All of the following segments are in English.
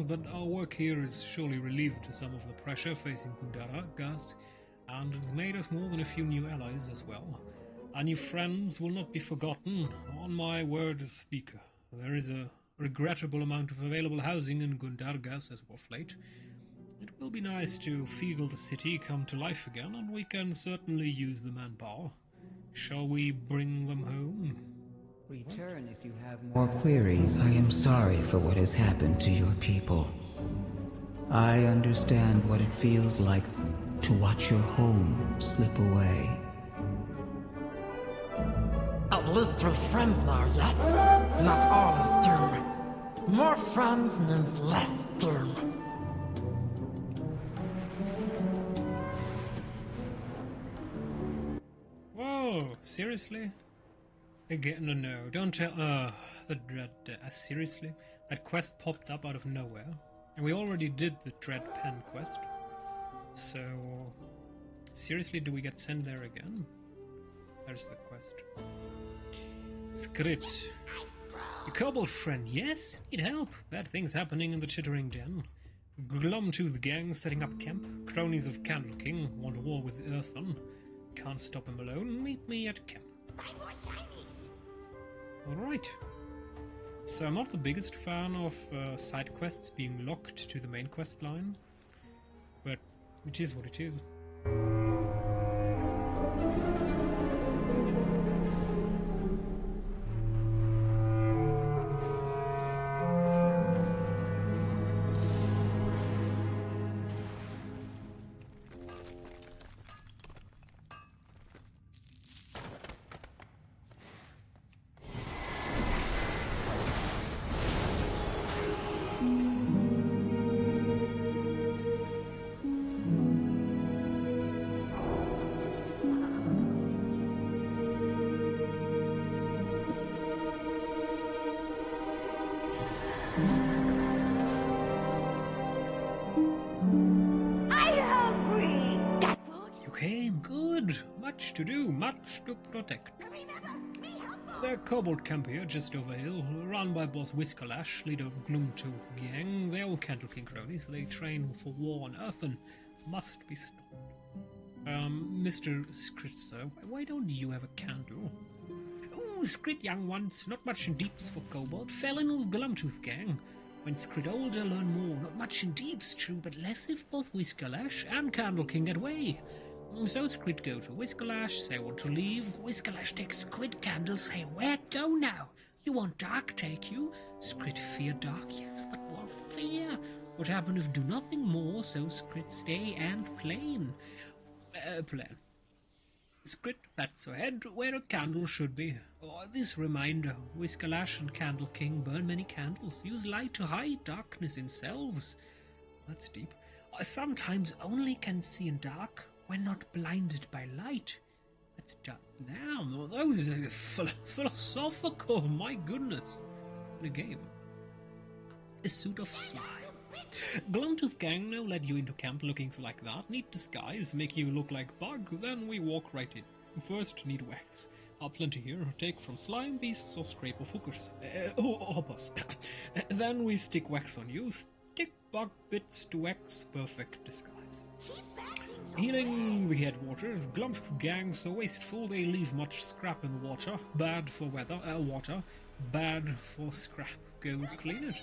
but our work here has surely relieved some of the pressure facing Gast, and it's made us more than a few new allies as well. Our new friends will not be forgotten, on my word as speaker. There is a regrettable amount of available housing in Gundargast as of late. It will be nice to feel the city come to life again, and we can certainly use the manpower. Shall we bring them home? Return if you have more queries. I am sorry for what has happened to your people. I understand what it feels like to watch your home slip away. At least we're friends now, yes? Not all is doom. More friends means less doom. Whoa, seriously? Again, no, don't tell, seriously? That quest popped up out of nowhere, and we already did the Dread Pen quest. So, seriously, do we get sent there again? There's the quest. Script. A kobold friend, yes? Need help. Bad things happening in the Chittering Den. Glumtooth gang setting up camp. Cronies of Candle King want a war with Earthen. Can't stop him alone. Meet me at camp. Alright. So I'm not the biggest fan of side quests being locked to the main quest line, but it is what it is. Much to do, much to protect. The kobold camp here, just over hill, run by boss Whiskerlash, leader of Gloomtooth gang. They're all Candle King cronies. They train for war on Earth and must be stopped. Mr. Skritzer, why don't you have a candle? Oh, Skrit young ones, not much in deeps for kobold. Fell in with Gloomtooth gang. When Skrit older, learn more. Not much in deeps, true, but less if both Whiskerlash and Candle King get way. So Skrit go to Whiskerlash, say want to leave. Whiskerlash takes Skrit candle, say where go now? You want dark, take you? Skrit fear dark, yes, but what fear? What happen if do nothing more, so Skrit stay and plan. Skrit bats ahead where a candle should be. Oh, this reminder, Whiskerlash and Candle King burn many candles, use light to hide darkness in selves. That's deep. I sometimes only can see in dark when not blinded by light. That's damn, those are philosophical, my goodness. In a game. A suit of slime. Gloomtooth gang now let you into camp looking for like that. Neat disguise, make you look like bug, then we walk right in. First need wax. Plenty here, take from slime beasts or scrape of hookers. Hoppers. Then we stick wax on you, stick bug bits to wax, perfect disguise. Healing the headwaters, Gloomtooth gang so wasteful they leave much scrap in the water. Bad for water, bad for scrap. Go clean it.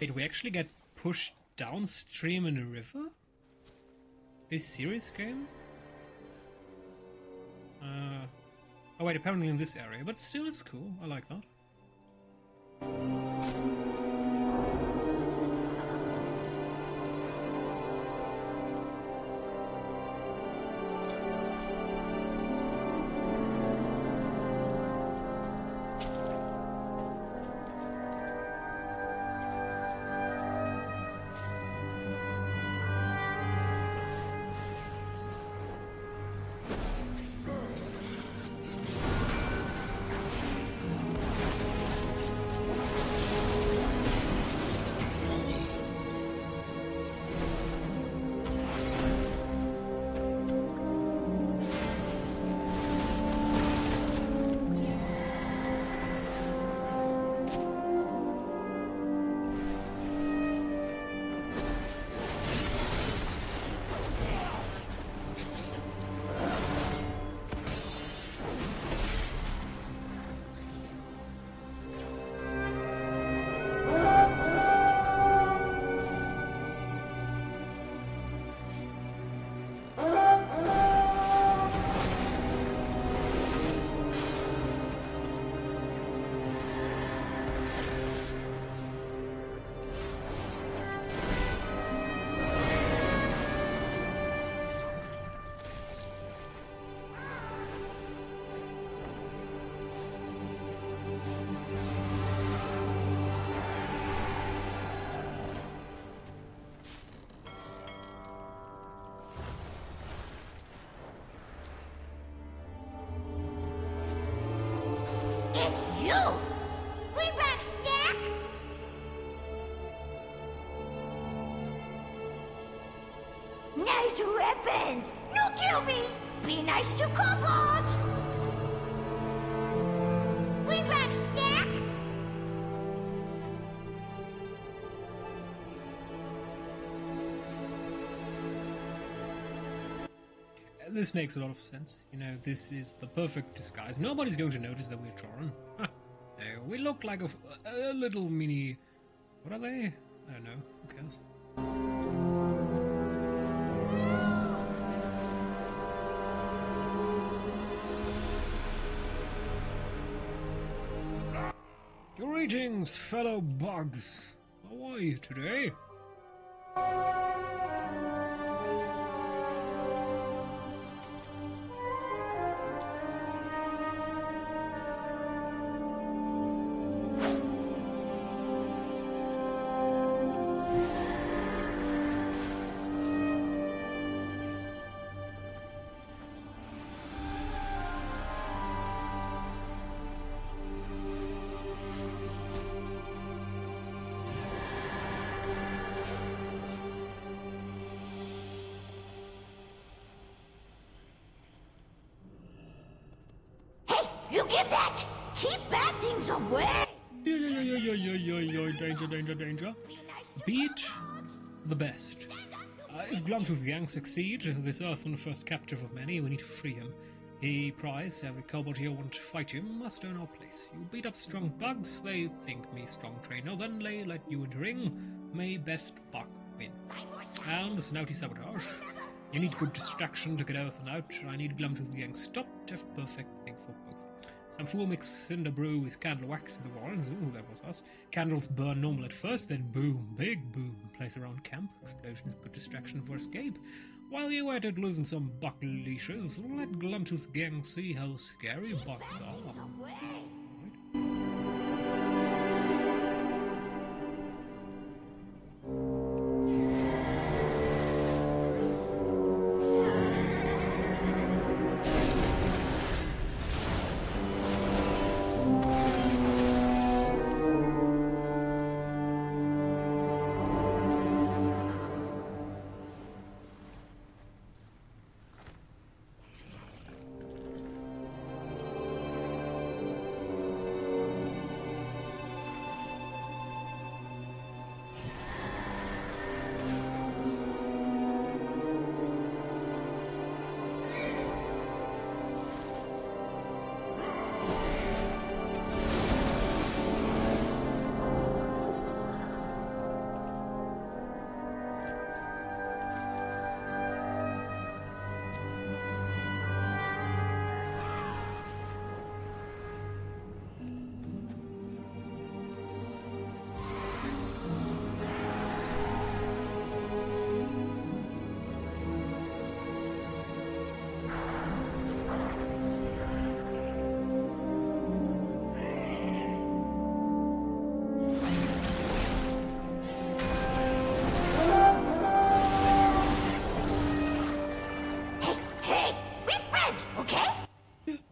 Wait, we actually get pushed downstream in a river? Are you serious, game? Oh wait, apparently in this area, but still it's cool, I like that. You! Bring back snack! Nice weapons! No kill me! Be nice to kobolds! Bring back snack! This makes a lot of sense. You know, this is the perfect disguise. Nobody's going to notice that we're Toran. We look like a little mini... What are they? I don't know. Who cares? Greetings, fellow bugs. How are you today? You give that! Keep bad things away! Danger, danger, danger. Be nice to Beat kobolds! the best. Stand up to If Glumtooth Gang succeed, this earthen first captive of many, we need to free him. A prize, every kobold here want to fight him must earn our place. You beat up strong bugs, they think me strong trainer, then they let you into ring, may best buck win. And the snouty sabotage. You need good distraction to get everything out. I need Glumtooth Gang stopped, if perfect thing for both. Some fool mix cinder brew with candle wax in the warrens. Ooh, that was us. Candles burn normal at first, then boom, big boom. Place around camp. Explosions, good distraction for escape. While you at it losing some buck leashes, let Glumtooth's gang see how scary bucks are. away!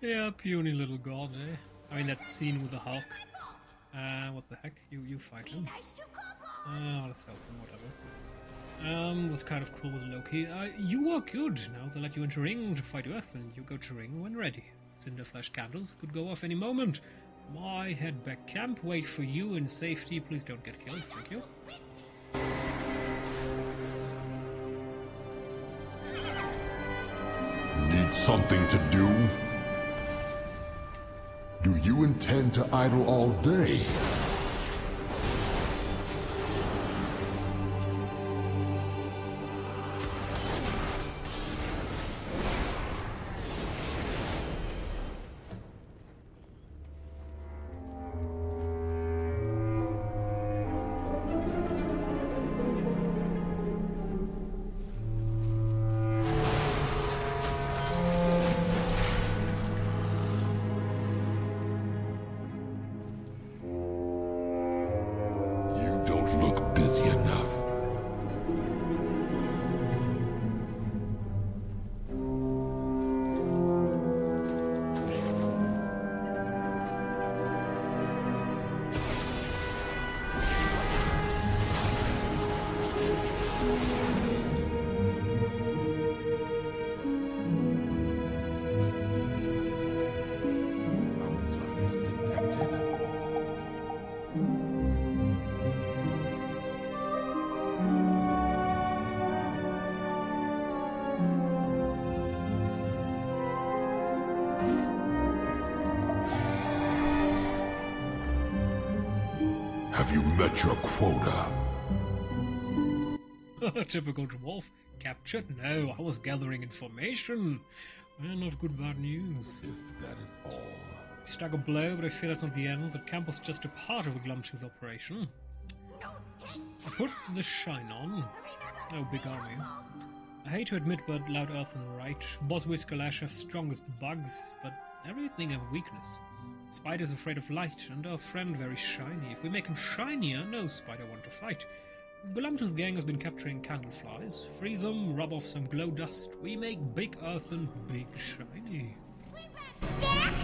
Yeah, puny little god, eh? I mean, that scene with the Hulk. What the heck? You fight him. Nice to kobolds! Let's help him, whatever. Was kind of cool with Loki. You were good. Now they let you into ring to fight Earth, and you go to ring when ready. Cinder flash candles could go off any moment. My head back camp, wait for you in safety. Please don't get killed, thank you. Need something to do? Do you intend to idle all day? Have you met your quota? Typical dwarf. Captured? No, I was gathering information. Well, not good bad news. If that is all. Struck a blow, but I fear that's not the end. The camp was just a part of a Glumtooth operation. I put the shine on. Oh, big army. I hate to admit, but Loud Earthen right. Boss Whiskerlash have strongest bugs, but everything have weakness. Spider's afraid of light, and our friend very shiny. If we make him shinier, no spider want to fight. Glumtooth gang has been capturing candleflies. Free them, rub off some glow dust. We make big earthen big shiny. Stack?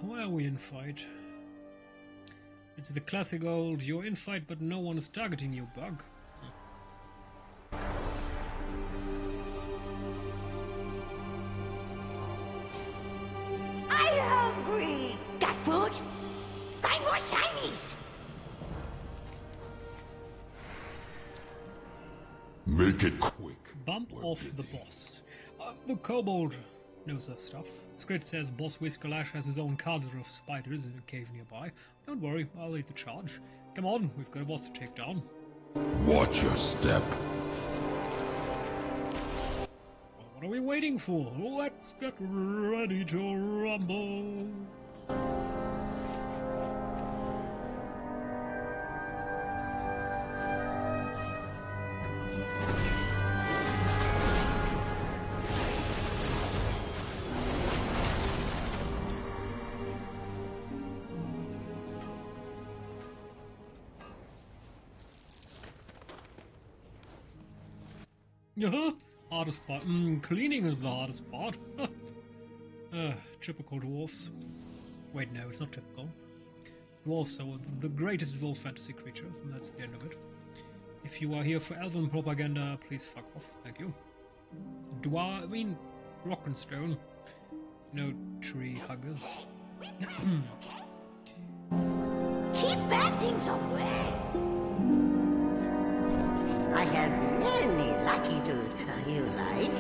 Why are we in fight? It's the classic old, you're in fight but no one is targeting you bug. I'm hungry! Got food? Find more shinies! Make it quick. Bump We're off busy. the boss. The kobold knows their stuff. Script says Boss Whiskerlash has his own cadre of spiders in a cave nearby. Don't worry, I'll lead the charge. Come on, we've got a boss to take down. Watch your step. Well, what are we waiting for? Let's get ready to rumble. Hardest part. Cleaning is the hardest part. Typical dwarfs. Wait, no, it's not typical. Dwarfs are the greatest of all fantasy creatures, and that's the end of it. If you are here for elven propaganda, please fuck off. Thank you. Rock and stone. No tree huggers. Keep bad things away! I have many lucky do's you like.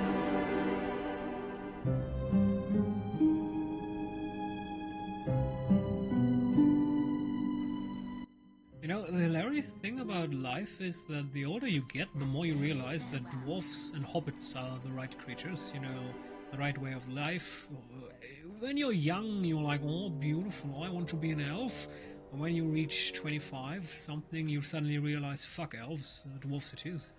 You know, the hilarious thing about life is that the older you get, the more you realize that dwarfs and hobbits are the right creatures, you know, the right way of life. When you're young, you're like, oh, beautiful, I want to be an elf. And when you reach 25 something, you suddenly realize, fuck elves, dwarfs it is.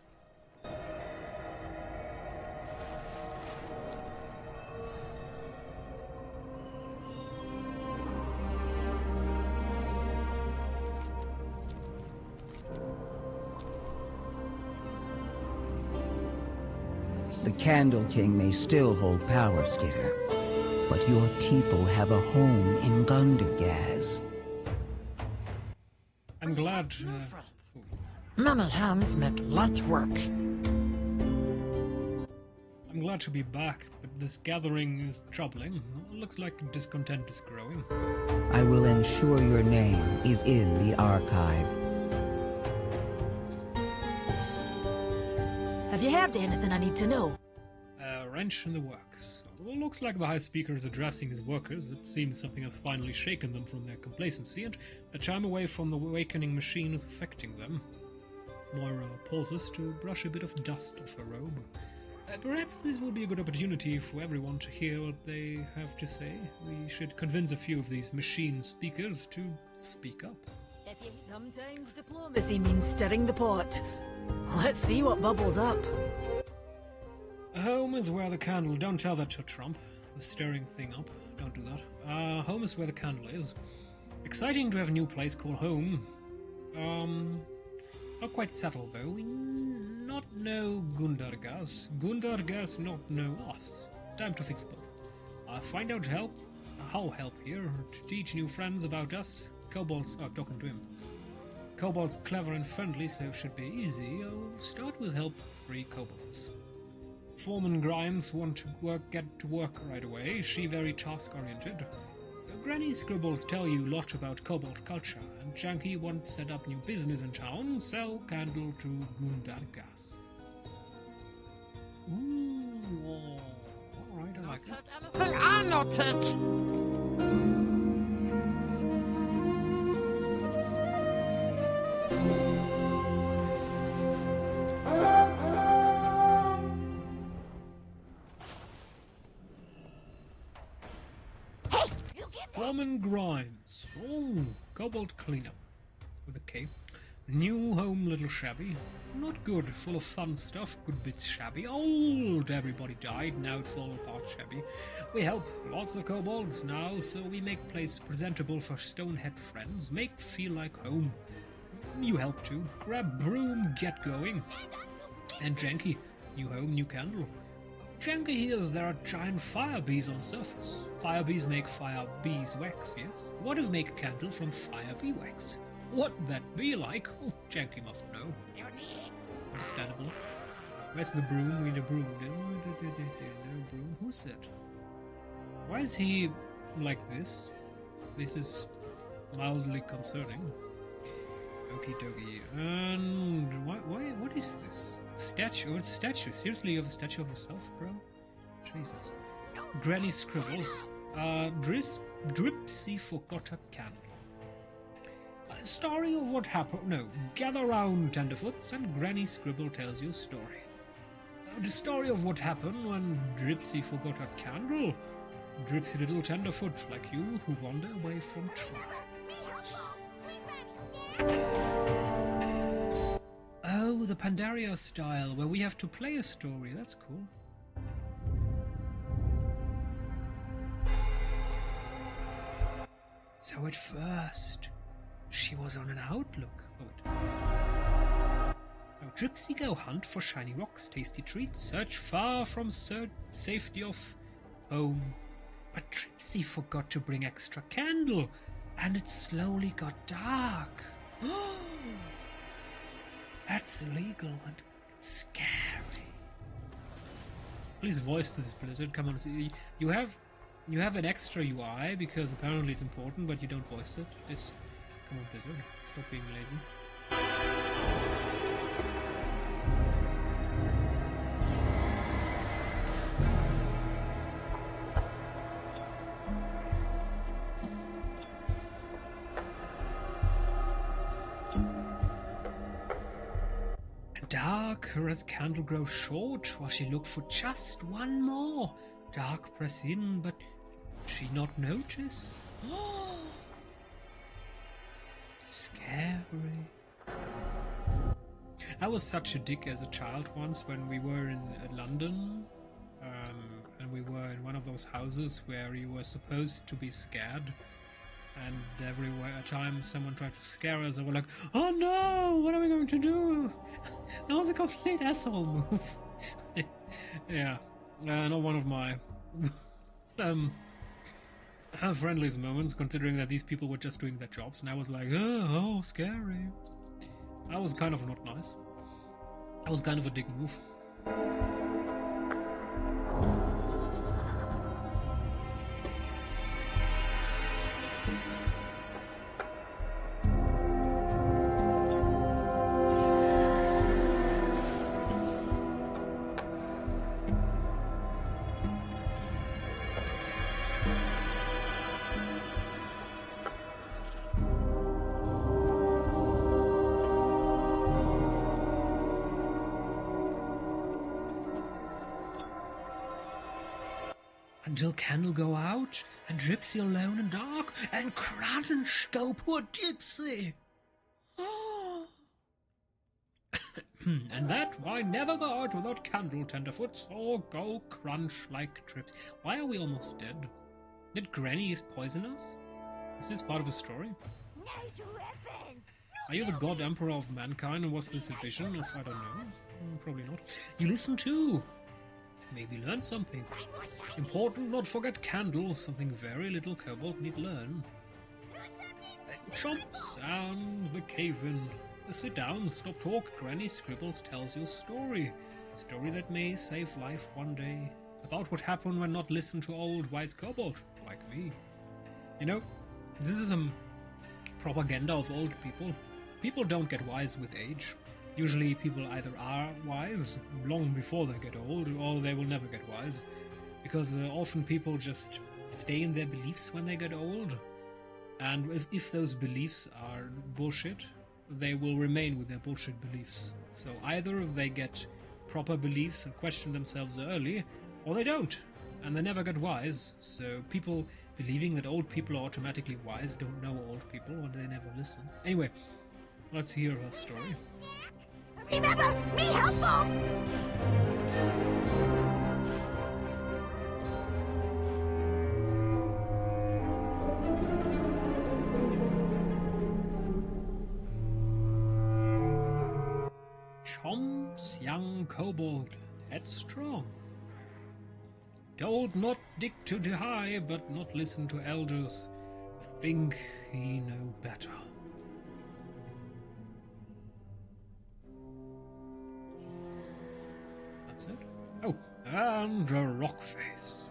The Candle King may still hold power, Skitter, but your people have a home in Gundergaz. I'm glad. Many hands make light work. I'm glad to be back, but this gathering is troubling. Looks like discontent is growing. I will ensure your name is in the archive. Have you heard anything I need to know? wrench in the works. Although it looks like the High Speaker is addressing his workers, it seems something has finally shaken them from their complacency, and the chime away from the awakening machine is affecting them. Moira pauses to brush a bit of dust off her robe. Perhaps this will be a good opportunity for everyone to hear what they have to say. We should convince a few of these machine speakers to speak up. Sometimes diplomacy means stirring the pot. Let's see what bubbles up. Home is where the candle... Don't tell that to Trump. The stirring thing up. Don't do that. Home is where the candle is. Exciting to have a new place called home. Not quite settled though. We not know Gundargas. Gundargas not know us. Time to fix both. Find out how help here to teach new friends about us. Kobold's talking to him. Kobold's clever and friendly, so it should be easy. I'll start with help 3 kobolds. Foreman Grimes want to get to work right away. She very task-oriented. Granny Scribbles tell you a lot about kobold culture, and Janky wants to set up new business in town, sell candle to Gundargas. Ooh, alright, I like it. Anything I noted! Foreman Grimes. Oh, kobold cleanup. With a K. New home, little shabby. Not good, full of fun stuff, good bits shabby. Old, everybody died, now it fall apart shabby. We help lots of kobolds now, so we make place presentable for Stonehead friends. Make feel like home. You help too. Grab broom, get going. And Janky, new home, new candle. Janky hears there are giant fire bees on surface. Fire bees make fire bees wax, yes? What if make a candle from fire bee wax? What that be like? Oh, Janky must know. Understandable. Where's the broom? We need a broom. No broom. Who's it? Why is he like this? This is mildly concerning. Okie dokie. And what is this? Statue? It's a statue. Seriously, you have a statue of yourself, bro? Jesus. Granny Scribbles. Dripsy forgot her candle. A story of what happened. No, gather round, tenderfoots, and Granny Scribble tells you a story. The story of what happened when Dripsy forgot her candle. Dripsy little tenderfoot like you who wander away from trouble. Oh, the Pandaria style, where we have to play a story. That's cool. So at first, she was on an outlook. Now Dripsy go hunt for shiny rocks, tasty treats, search far from safety of home. But Dripsy forgot to bring extra candle, and it slowly got dark. That's illegal and scary. Please voice to this, Blizzard. Come on, see, you have an extra UI because apparently it's important, but you don't voice it. Just come on, Blizzard. Stop being lazy. Dark, her as candle grows short, while she look for just one more. Dark press in, but she not notice. Scary. I was such a dick as a child once when we were in London, and we were in one of those houses where you were supposed to be scared. And every time someone tried to scare us, they were like, "Oh no, what are we going to do?" That was a complete asshole move. Yeah, not one of my friendliest moments, considering that these people were just doing their jobs, and I was like, oh, scary. That was kind of not nice. That was kind of a dick move. until candle go out, and Dripsy alone and dark, and crunch go poor Gypsy. And that I never go out without candle, Tenderfoot, or go crunch like Drips. Why are we almost dead? Did Granny poison us? Is this part of a story? Nice weapons! Are you the God Emperor of mankind, and was this a vision of, I don't know? Probably not. You listen too. Maybe learn something. Important not forget candle, something very little kobold need learn. Chomps and the cave-in. Sit down, stop talk, Granny Scribbles tells you a story. A story that may save life one day. About what happened when not listened to old wise kobold, like me. You know, this is some propaganda of old people. People don't get wise with age. Usually people either are wise long before they get old, or they will never get wise. Because often people just stay in their beliefs when they get old. And if those beliefs are bullshit, they will remain with their bullshit beliefs. So either they get proper beliefs and question themselves early, or they don't, and they never get wise. So people believing that old people are automatically wise don't know old people, and they never listen. Anyway, let's hear her story. Remember, me helpful! Chomps, young kobold, headstrong. Told not dig to the high, but not listen to elders. Think he know better. That's it? Oh, and a rock face.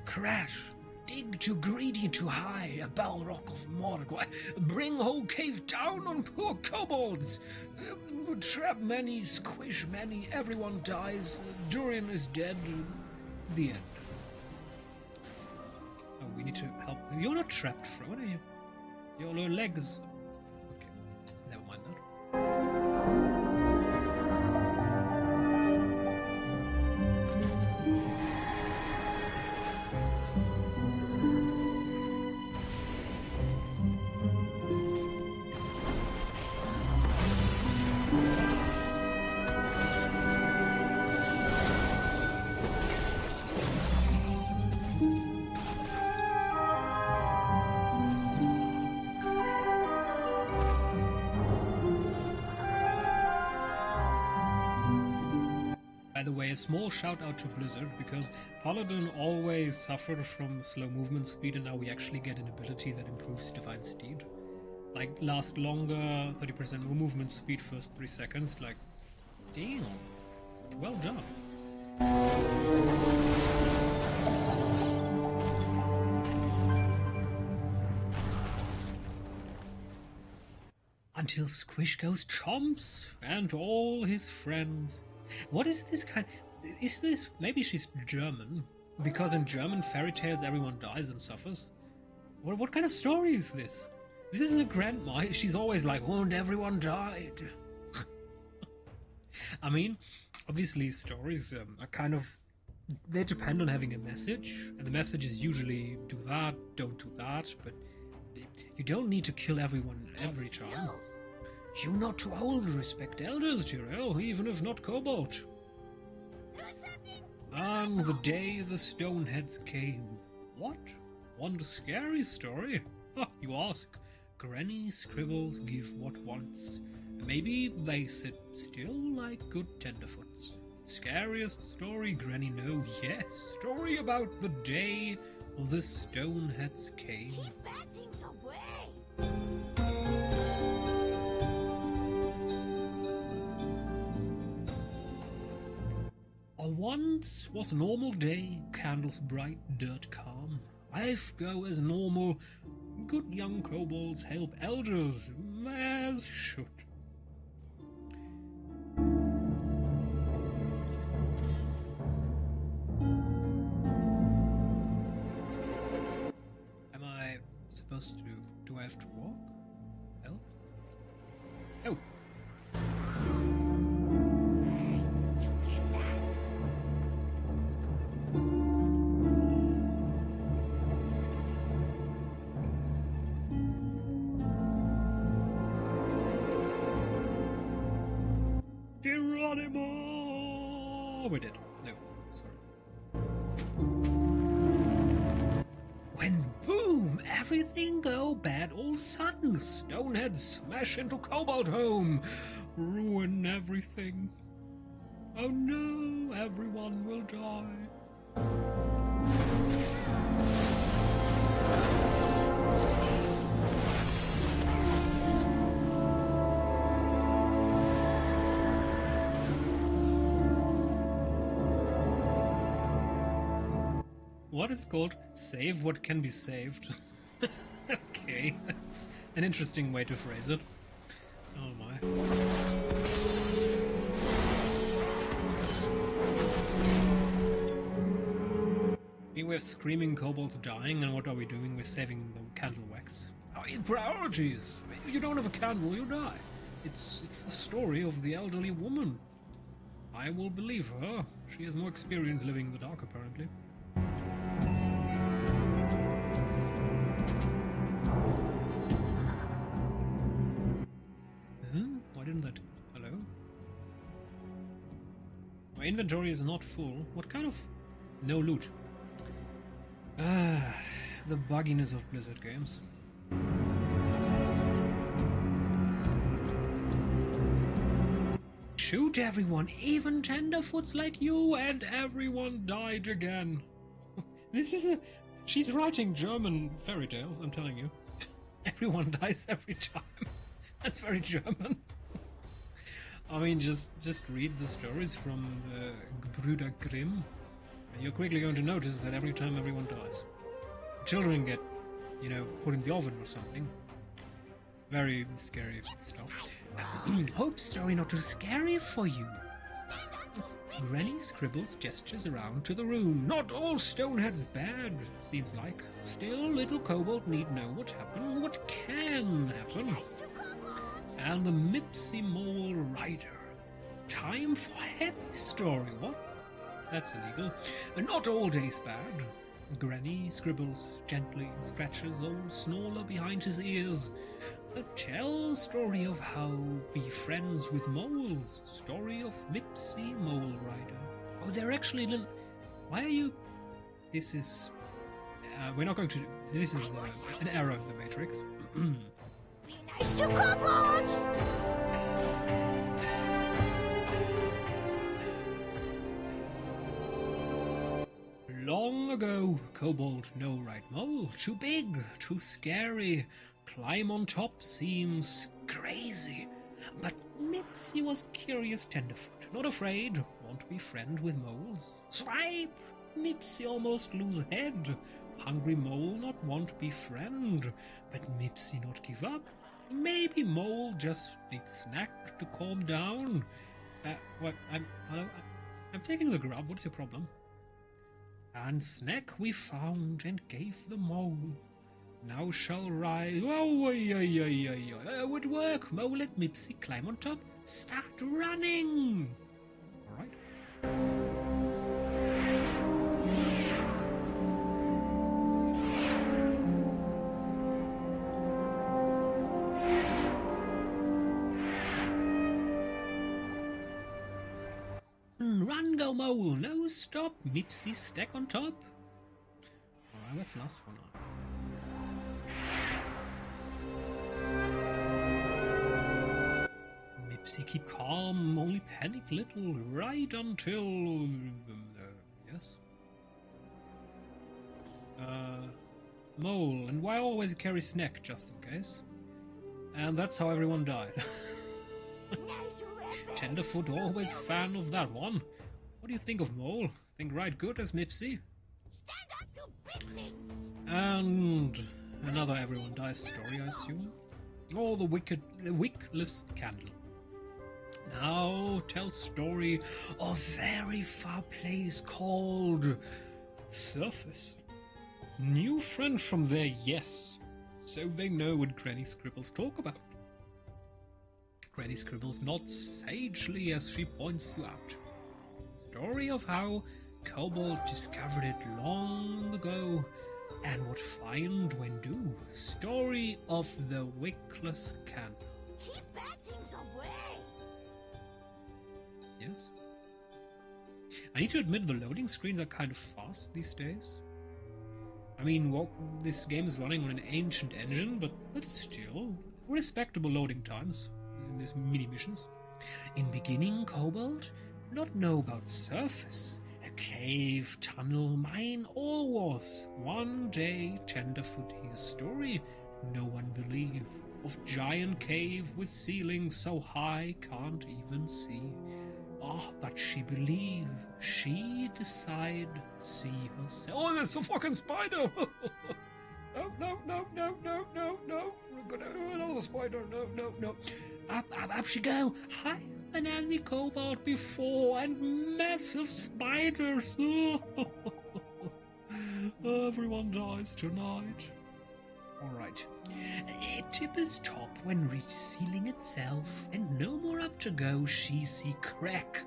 Crash! Dig too greedy too high, a balrock of Morgwai. Bring whole cave down on poor kobolds. Trap many, squish many, everyone dies. Durian is dead. The end. Oh, we need to help. You're not trapped, Fro, are you? Your legs. Okay, never mind that. By the way, a small shout out to Blizzard, because Paladin always suffered from slow movement speed, and now we actually get an ability that improves Divine Steed. Like, last longer, 30% more movement speed first 3 seconds, like, damn, well done. Until Squish goes chomps, and all his friends. What is this kind? Is this... Maybe she's German, because in German fairy tales everyone dies and suffers? What kind of story is this? This is a grandma. She's always like, oh, and everyone died. I mean, obviously stories are kind of... They depend on having a message, and the message is usually do that, don't do that, but you don't need to kill everyone every time. You're not too old, respect elders, Jirel, even if not kobold. And the day the stoneheads came. What? Want a scary story? You ask. Granny Scribbles give what wants. Maybe they sit still like good tenderfoots. Scariest story Granny know, yes. Story about the day the stoneheads came. Keep bad things away! Once was a normal day, candles bright, dirt calm. Life go as normal. Good young kobolds help elders, as should. Am I supposed to... Do I have to walk? Help? Oh! Oh, we did. No, sorry. When boom, everything go bad all sudden. Stoneheads smash into Cobalt Home, ruin everything. Oh no, everyone will die. What is called save what can be saved. Okay, that's an interesting way to phrase it. Oh my. We have screaming kobolds dying, and what are we doing? We're saving the candle wax. Oh, priorities! If you don't have a candle, you die. It's the story of the elderly woman. I will believe her. She has more experience living in the dark, apparently. Why didn't that... Hello? My inventory is not full. What kind of... No loot. Ah, the bugginess of Blizzard games. Shoot everyone, even tenderfoots like you, and everyone died again. This is a... She's writing German fairy tales, I'm telling you. Everyone dies every time. That's very German. I mean, just read the stories from the Gebrüder Grimm, and you're quickly going to notice that every time everyone dies. Children get, you know, put in the oven or something. Very scary stuff. Hope story not too scary for you. Granny scribbles gestures around to the room. Not all Stoneheads bad, seems like. Still, little kobold need know what happened, what can happen. And the Mipsy Mole Rider. Time for happy story, what? That's illegal. Not all days bad. Granny scribbles gently, scratches old Snorler behind his ears. Tell story of how be friends with moles. Story of Mipsy Mole Rider. Oh, they're actually little... Why are you... This is... we're not going to... This is an error in the Matrix. Be nice to kobolds! Long ago, kobold no right mole. Too big, too scary. Climb on top seems crazy. But Mipsy was curious tenderfoot. Not afraid, won't be friend with moles. Swipe! Mipsy almost lose head. Hungry mole not want be friend. But Mipsy not give up. Maybe mole just need snack to calm down. What? Hello? I'm taking the grub. What's your problem? And snack we found and gave the mole. Now shall rise. Oh, would work. Mole and Mipsy climb on top. Start running. All right. Run, go mole. No stop. Mipsy stack on top. All right, that's the last one. Mipsy keep calm, only panic little, right until... yes? Mole, and why always carry snack, just in case? And that's how everyone died. Tenderfoot always fan of that one. What do you think of Mole? Think right good as Mipsy? Stand up to big things! And another everyone dies story, I assume. Oh, the wickless candle. Now tell story of very far place called Surface. New friend from there, yes. So they know what Granny Scribbles talk about. Granny Scribbles nods sagely as she points you out. Story of how Kobold discovered it long ago and what find when do. Story of the wickless candle. Keep bad things away! Yes. I need to admit the loading screens are kind of fast these days. I mean, this game is running on an ancient engine, but still respectable loading times in these mini missions. In beginning, Kobold not know about surface. A cave, tunnel, mine, all was. One day, tenderfoot his story, no one believe. Of giant cave with ceiling so high can't even see. Ah, but she believe. She decide see herself. Oh, there's a fucking spider! No. We're gonna another spider. No. Up she go. Higher than any cobalt before, and massive spiders. Everyone dies tonight. Alright. Tip is top when reach ceiling itself, and no more up to go, she see crack.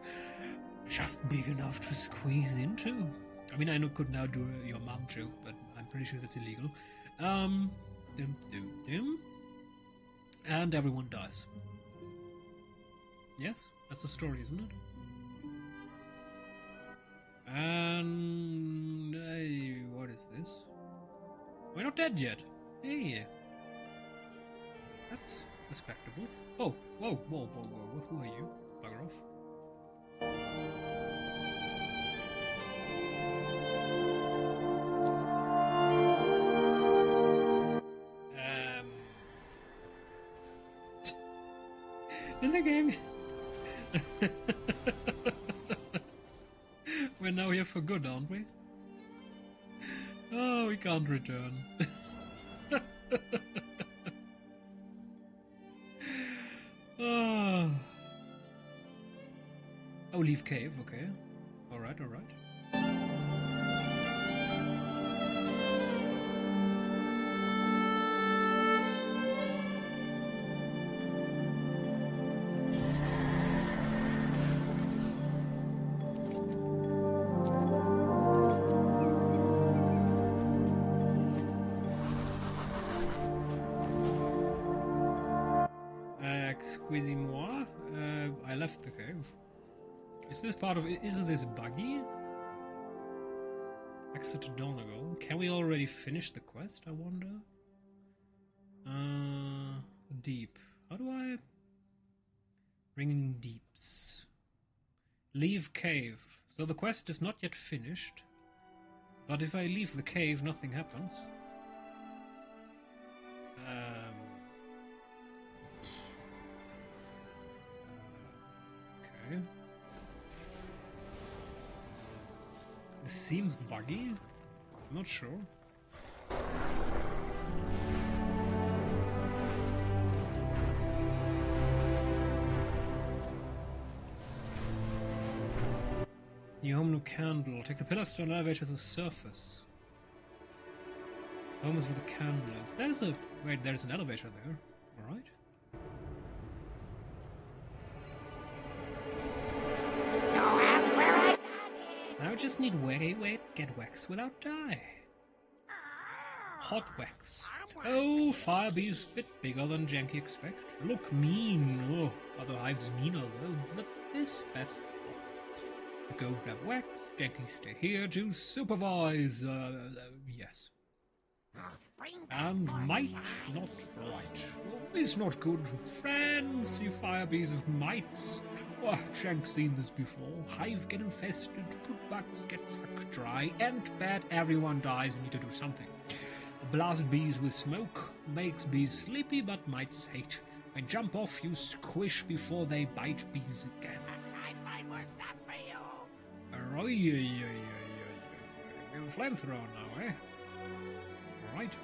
Just big enough to squeeze into. I mean, I could now do your mom joke, but I'm pretty sure that's illegal. And everyone dies. Yes? That's the story, isn't it? And... hey, what is this? We're not dead yet. Hey. That's respectable. Oh, whoa. Who are you? Bugger off. In the game. We're now here for good, aren't we? Oh, we can't return. Oh, leave cave, okay. Alright. Excusez-moi, I left the cave. Is this part of it? Isn't this buggy? Exit Donegal. Can we already finish the quest, I wonder? Deep. How do I... Ringing deeps. Leave cave. So the quest is not yet finished. But if I leave the cave, nothing happens. Okay. This seems buggy. I'm not sure. New home, new candle. Take the pillars to an elevator to the surface. Home is where the candle is. There's a... wait, there's an elevator there. Alright. Don't ask where I got it. Now I just need wait, get wax without dye. Hot wax. Oh, fire bees, bit bigger than Janky expect. Look mean. Oh, other hives meaner though. But this best. Go grab wax. Janky stay here to supervise. Yes. And might not bright. For is not good. Fancy fire bees of mites. Oh, Jank seen this before. Hive get infested, good bugs get sucked dry, and bad everyone dies and need to do something. Blast bees with smoke makes bees sleepy, but mites hate. And jump off, you squish before they bite bees again. I find more stuff for you. Flamethrower now, eh? Alright.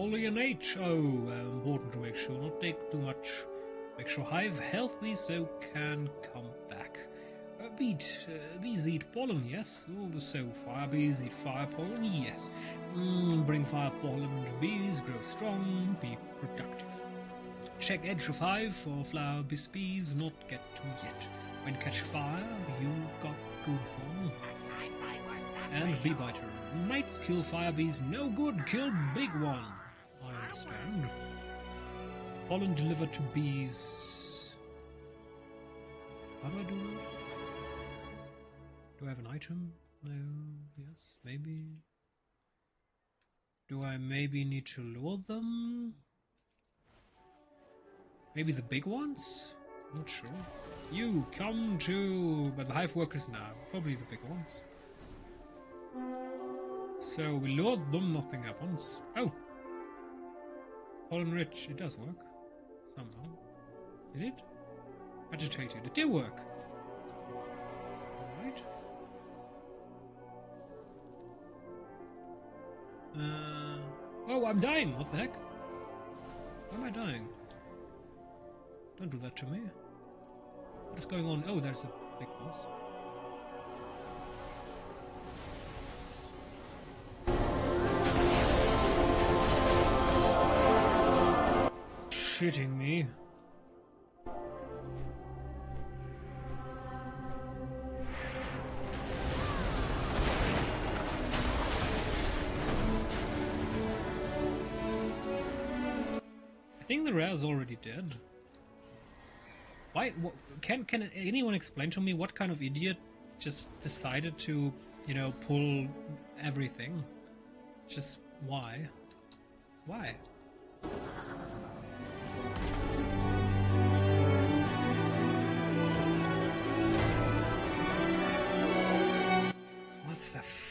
Only an H. Oh, important to make sure not take too much. Make sure hive healthy so can come back. Bees eat pollen, yes. Oh, so fire bees eat fire pollen, yes. Bring fire pollen to bees, grow strong, be productive. Check edge of hive for flower bees, not get too yet. When catch fire, you got good home. And bee biter. Mites kill fire bees, no good, kill big one. I understand. Pollen delivered to bees. How do I do that? Do I have an item? No, yes, maybe. Do I maybe need to lure them? Maybe the big ones? Not sure. You come to... But the hive workers now. Probably the big ones. So we lured them, nothing happens. Oh! Pollen rich, it does work. Somehow. Did it? Agitated. It did work! Alright. Oh, I'm dying! What the heck? Why am I dying? Don't do that to me. What is going on? Oh, there's a big boss. Shitting me. I think the rare's already dead. Why? Can anyone explain to me what kind of idiot just decided to, you know, pull everything? Just why? Why? What the fuck?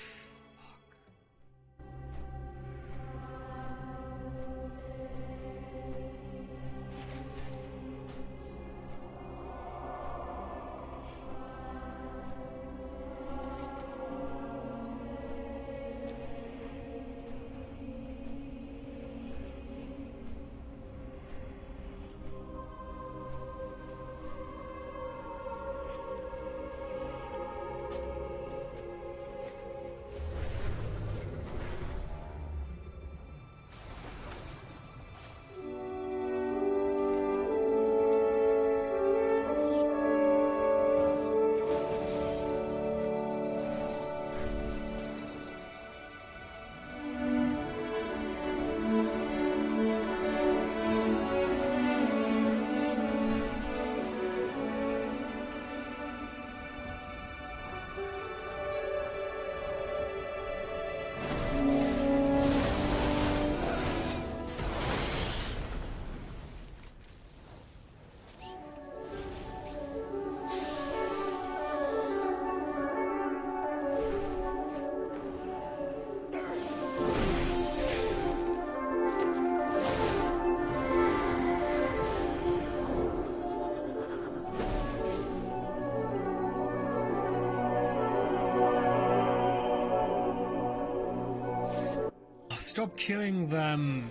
Stop killing them!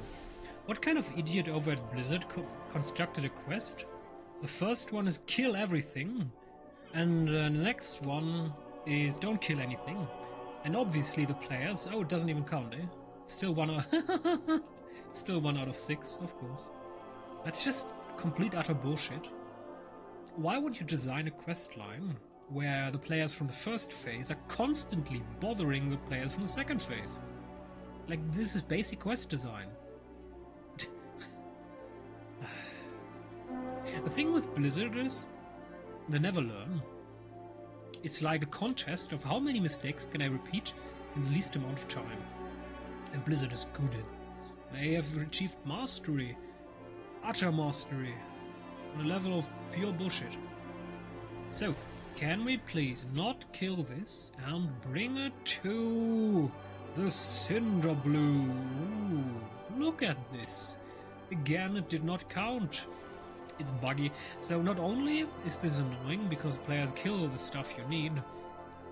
What kind of idiot over at Blizzard constructed a quest? The first one is kill everything, and the next one is don't kill anything. And obviously the players... Oh, it doesn't even count, eh? Still one out... Still 1 out of 6, of course. That's just complete utter bullshit. Why would you design a quest line where the players from the first phase are constantly bothering the players from the second phase? Like, this is basic quest design. The thing with Blizzard is, they never learn. It's like a contest of how many mistakes can I repeat in the least amount of time. And Blizzard is good at this. They have achieved mastery, utter mastery, on a level of pure bullshit. So, can we please not kill this and bring it to the Cinder Blue? Ooh, look at this. Again, it did not count. It's buggy. So not only is this annoying because players kill the stuff you need,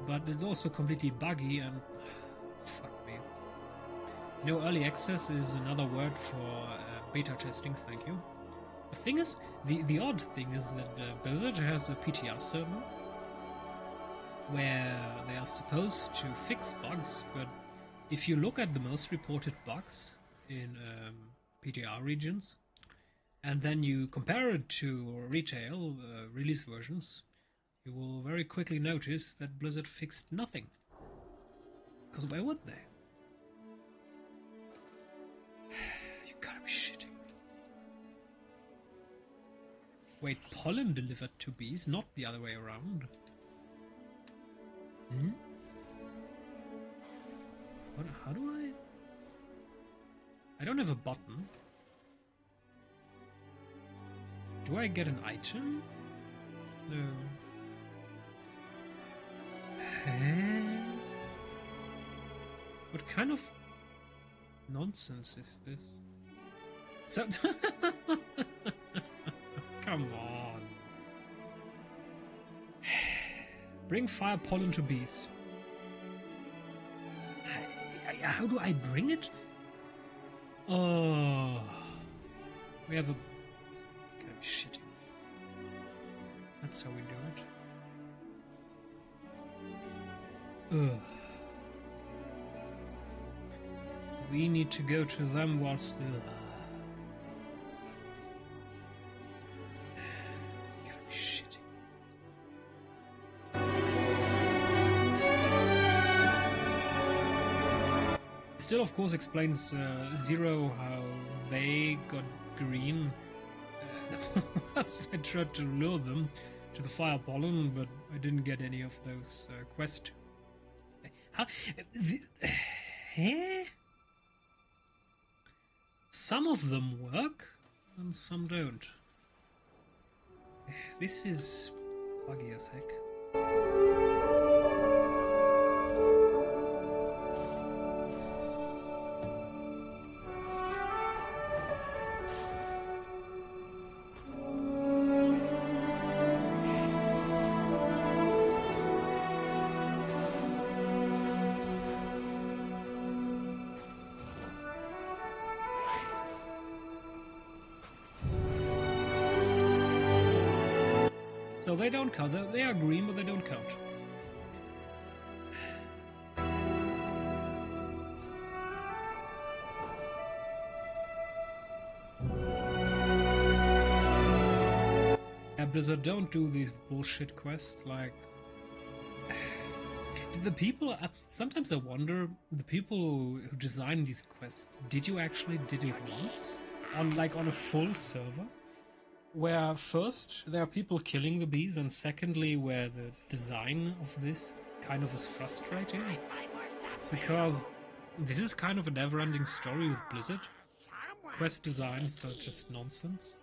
but it's also completely buggy and... fuck me. No, early access is another word for beta testing, thank you. The thing is, the odd thing is that Blizzard has a PTR server where they are supposed to fix bugs, but if you look at the most reported bugs in PTR regions, and then you compare it to retail release versions, you will very quickly notice that Blizzard fixed nothing. Because why would they? You gotta be shitting me. Wait, pollen delivered to bees, not the other way around. Hmm? What, how do I don't have a button. Do I get an item? No. Huh? What kind of nonsense is this? So come on. Bring fire pollen to bees. How do I bring it? Oh, we have a. Gotta be shitting. That's how we do it. Ugh. We need to go to them whilst the. Gotta be shitting. Still, of course, explains Zero how they got green. Once I tried to lure them to the fire pollen, but I didn't get any of those quests. How? Some of them work, and some don't. This is buggy as heck. So they don't count. They are green, but they don't count. Yeah, Blizzard, don't do these bullshit quests. Like, did the people? Sometimes I wonder, the people who designed these quests, did you actually did it once on a full server? Where first there are people killing the bees, and secondly where the design of this kind of is frustrating. Because this is kind of a never-ending story with Blizzard. Quest designs are just nonsense.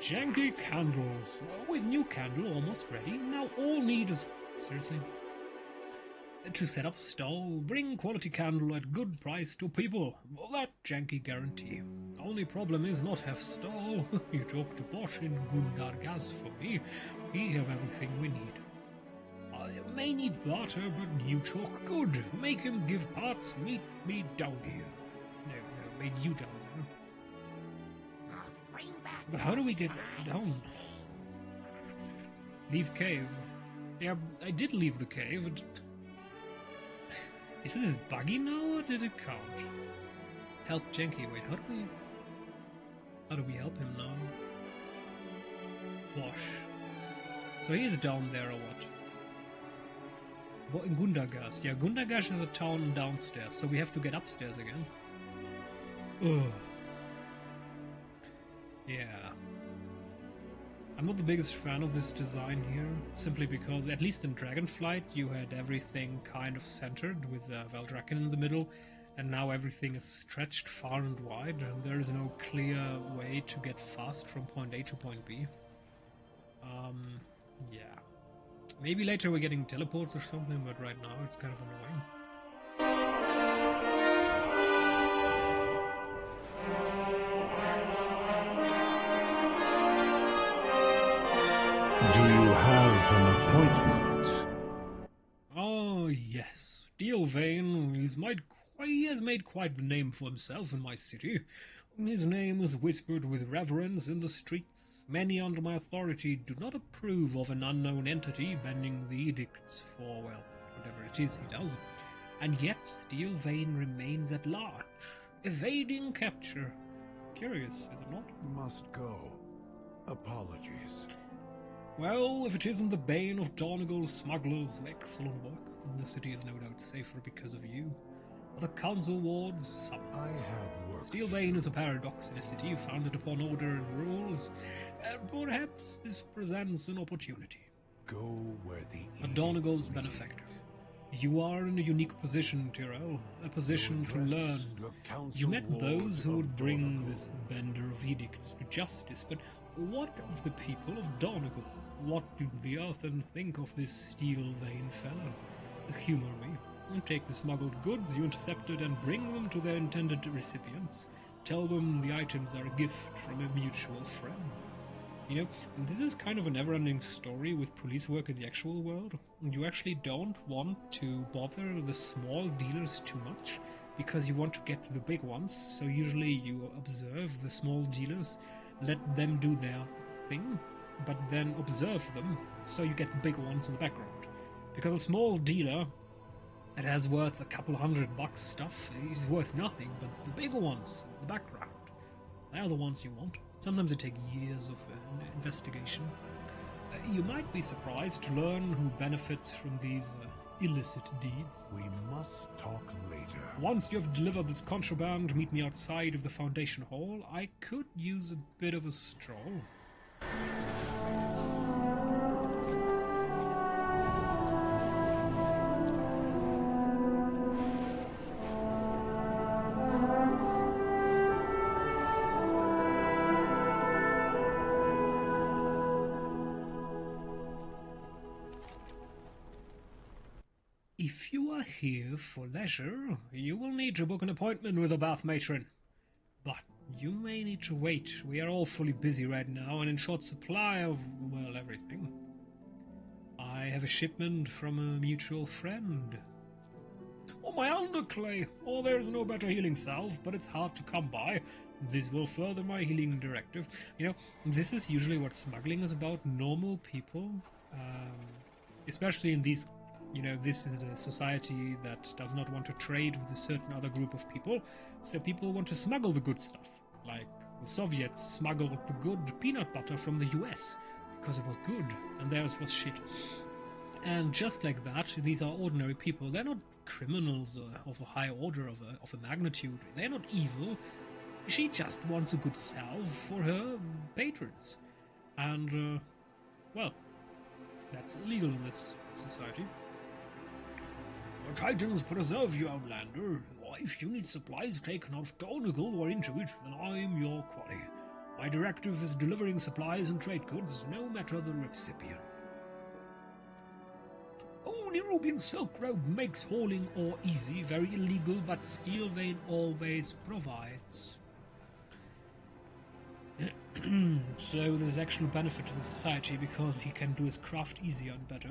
Janky candles. With new candle almost ready, now all need is... Seriously? To set up stall, bring quality candle at good price to people. Well, that janky guarantee. Only problem is not have stall. You talk to Bosch in Gundargas for me. He have everything we need. I may need barter, but you talk good. Make him give parts, meet me down here. No, made you down there. But how do we get down? Leave cave. Yeah, I did leave the cave. Is this buggy now, or did it count? Help Janky. Wait, how do we help him now? Bosch. So he is down there, or what? What in Gundargas? Yeah, Gundargas is a town downstairs, so we have to get upstairs again. Ugh. Yeah. I'm not the biggest fan of this design here, simply because, at least in Dragonflight, you had everything kind of centered with Valdrakken in the middle, and now everything is stretched far and wide, and there is no clear way to get fast from point A to point B. Yeah. Maybe later we're getting teleports or something, but right now it's kind of annoying. Do you have an appointment? Oh, yes. Deal Vane is my Why, he has made quite the name for himself in my city. His name is whispered with reverence in the streets. Many under my authority do not approve of an unknown entity bending the edicts for, well, whatever it is he does. And yet Steelvane remains at large, evading capture. Curious, is it not? Must go. Apologies. Well, if it isn't the bane of Donegal smugglers, excellent work. The city is no doubt safer because of you. The council wards summons. I have work. Steelvane is a paradox in a city founded upon order and rules, and perhaps this presents an opportunity. Go where A Donegal's benefactor. You are in a unique position, Tyrell, a position to learn. You met those who would bring this bender of edicts to justice, but what of the people of Donegal? What do the Earthen think of this Steelvane fellow? Humor me. Take the smuggled goods you intercepted and bring them to their intended recipients. Tell them the items are a gift from a mutual friend. You know, this is kind of a never-ending story with police work in the actual world. You actually don't want to bother the small dealers too much because you want to get to the big ones. So usually you observe the small dealers, let them do their thing, but then observe them so you get the big ones in the background. Because a small dealer that has worth a couple $100 stuff is worth nothing, but the bigger ones in the background, they are the ones you want. Sometimes it takes years of investigation. You might be surprised to learn who benefits from these illicit deeds. We must talk later. Once you have delivered this contraband, meet me outside of the Foundation Hall. I could use a bit of a stroll. If you are here for leisure, you will need to book an appointment with a bath matron. But you may need to wait. We are all fully busy right now and in short supply of, well, everything. I have a shipment from a mutual friend. Oh, my underclay! Oh, there's no better healing salve, but it's hard to come by. This will further my healing directive. You know, this is usually what smuggling is about. Normal people, especially in these... You know, this is a society that does not want to trade with a certain other group of people, so people want to smuggle the good stuff. Like the Soviets smuggled the good peanut butter from the US because it was good and theirs was shit. And just like that, these are ordinary people. They're not criminals of a high order of a magnitude. They're not evil. She just wants a good salve for her patrons. And, well, that's illegal in this society. The Titans preserve you, Outlander. If you need supplies taken out of Donegal or into it, then I'm your quarry. My directive is delivering supplies and trade goods, no matter the recipient. Oh, Nerubian Silk Road makes hauling ore easy, very illegal, but Steelvane always provides. So there's actual benefit to the society because he can do his craft easier and better.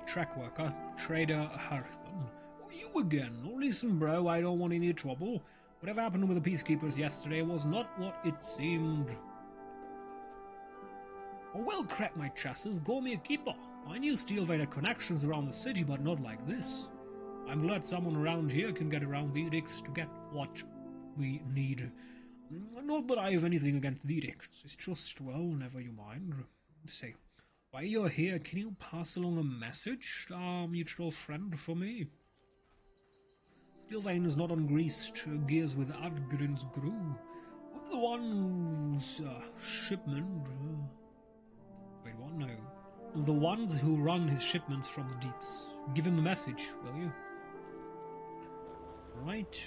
Track worker, Trader Harthon. Oh, you again. Oh, listen, bro, I don't want any trouble. Whatever happened with the peacekeepers yesterday was not what it seemed. Oh, well, crack my chassis, go me a keeper. I knew Steelvane had connections around the city, but not like this. I'm glad someone around here can get around the edicts to get what we need. Not that I have anything against the edicts, it's just, well, never you mind. Say, while you're here, can you pass along a message to our mutual friend for me? Steelvane is not ungreased gears with Adgrin's Grew. Of the one's shipment... wait, what? No. Of the ones who run his shipments from the deeps. Give him the message, will you? Right.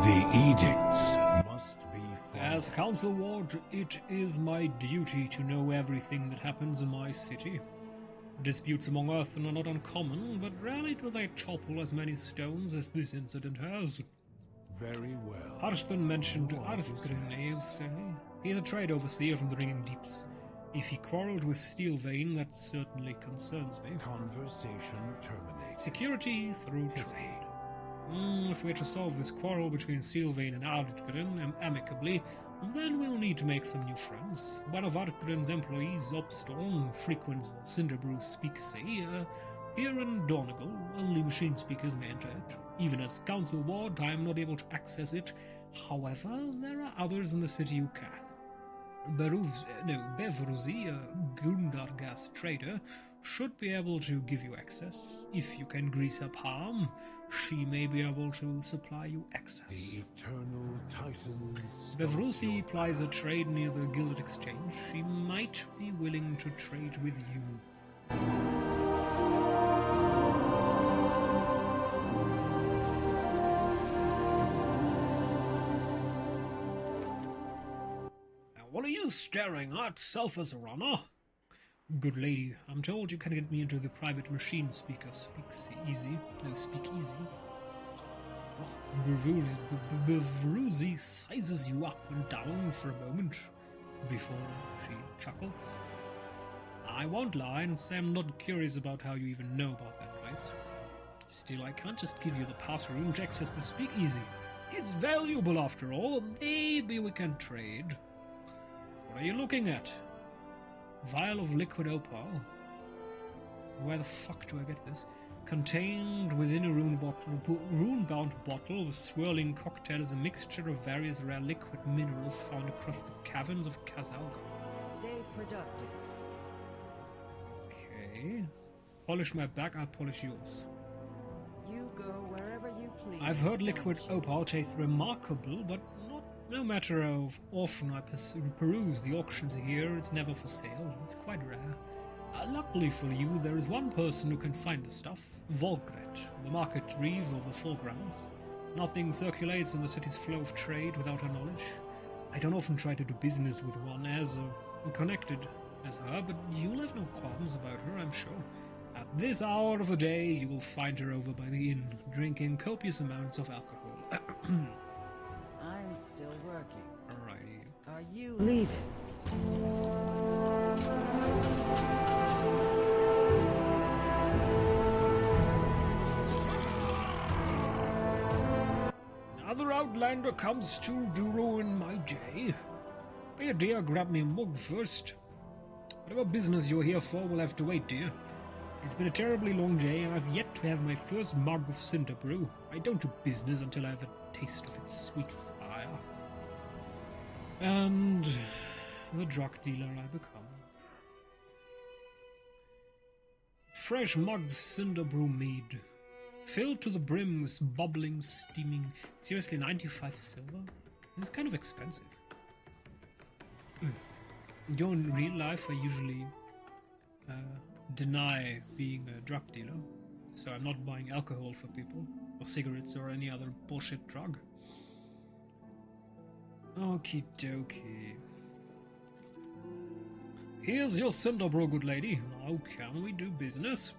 The edicts must be followed. As Council Ward, it is my duty to know everything that happens in my city. Disputes among Earthen are not uncommon, but rarely do they topple as many stones as this incident has. Very well. Hearthstone mentioned No one Arthgrin, dismisses. silly. He is a trade overseer from the Ringing Deeps. If he quarreled with Steelvane, that certainly concerns me. Conversation terminated. Security through trade. If we're to solve this quarrel between Steelvane and Arthgrin amicably, then we'll need to make some new friends. One of Arthgrin's employees, Opstorm, frequents Cinderbrew Speakeasy. Here in Donegal, only machine speakers may enter it. Even as council ward, I am not able to access it. However, there are others in the city who can. Bevruzi, a Gundargas trader, should be able to give you access. If you can grease her palm, she may be able to supply you access. The eternal titans. Bevruzi plies a trade near the Gilded Exchange. She might be willing to trade with you. What are you staring at, Selphus runner? Good lady, I'm told you can get me into the private machine speaker. Speak easy. Bevruzi sizes you up and down for a moment before she chuckles. I won't lie and say I'm not curious about how you even know about that place. Still, I can't just give you the pass room to access the speakeasy. It's valuable after all. Maybe we can trade. What are you looking at? Vial of liquid opal. Where the fuck do I get this? Contained within a rune-bound bottle, the swirling cocktail is a mixture of various rare liquid minerals found across the caverns of Kazalga. Stay productive. Okay. Polish my back, I'll polish yours. You go wherever you please. I've heard liquid don't you? opal tastes remarkable, but no matter how often I peruse the auctions here, it's never for sale. It's quite rare. Luckily for you, there is one person who can find the stuff. Volkret, the market reeve of the foregrounds. Nothing circulates in the city's flow of trade without her knowledge. I don't often try to do business with one as connected as her, but you'll have no qualms about her, I'm sure. At this hour of the day, you will find her over by the inn, drinking copious amounts of alcohol. I'm still working. Alrighty. Are you leaving? Another outlander comes to ruin my day. Be a dear, grab me a mug first. Whatever business you're here for will have to wait, dear. It's been a terribly long day, and I've yet to have my first mug of Cinderbrew. I don't do business until I have a taste of its sweet fire. And the drug dealer I become. Fresh mugged Cinderbrew mead. Filled to the brim with bubbling, steaming... Seriously, 95 silver? This is kind of expensive. In real life, I usually deny being a drug dealer. So I'm not buying alcohol for people, or cigarettes, or any other bullshit drug. Okie dokie. Here's your Cinderbrew, good lady. Now can we do business?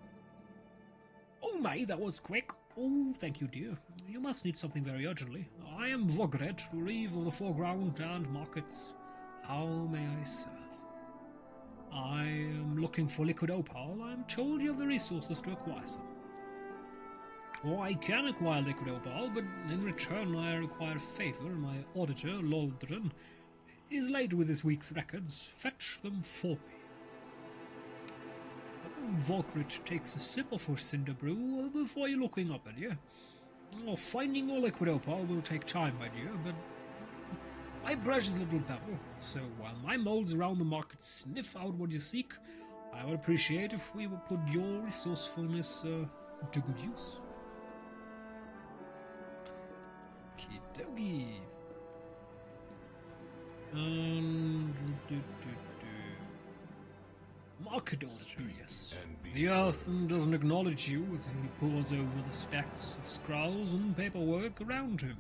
Oh my, that was quick. Oh, thank you, dear. You must need something very urgently. I am Vogred, reeve of the foreground and markets. How may I serve? I am looking for liquid opal. I am told you have the resources to acquire some. Oh, I can acquire liquid opal, but in return I require a favor. My auditor, Loldren, is late with this week's records. Fetch them for me. Volkrit takes a sip of her Cinderbrew before you're looking up at you. Oh, finding your liquid opal will take time, my dear, but my precious little pebble. So while my moles around the market sniff out what you seek, I would appreciate if we would put your resourcefulness to good use. Okie dokie. Market auditor, yes. The earth doesn't acknowledge you as he pores over the stacks of scrolls and paperwork around him.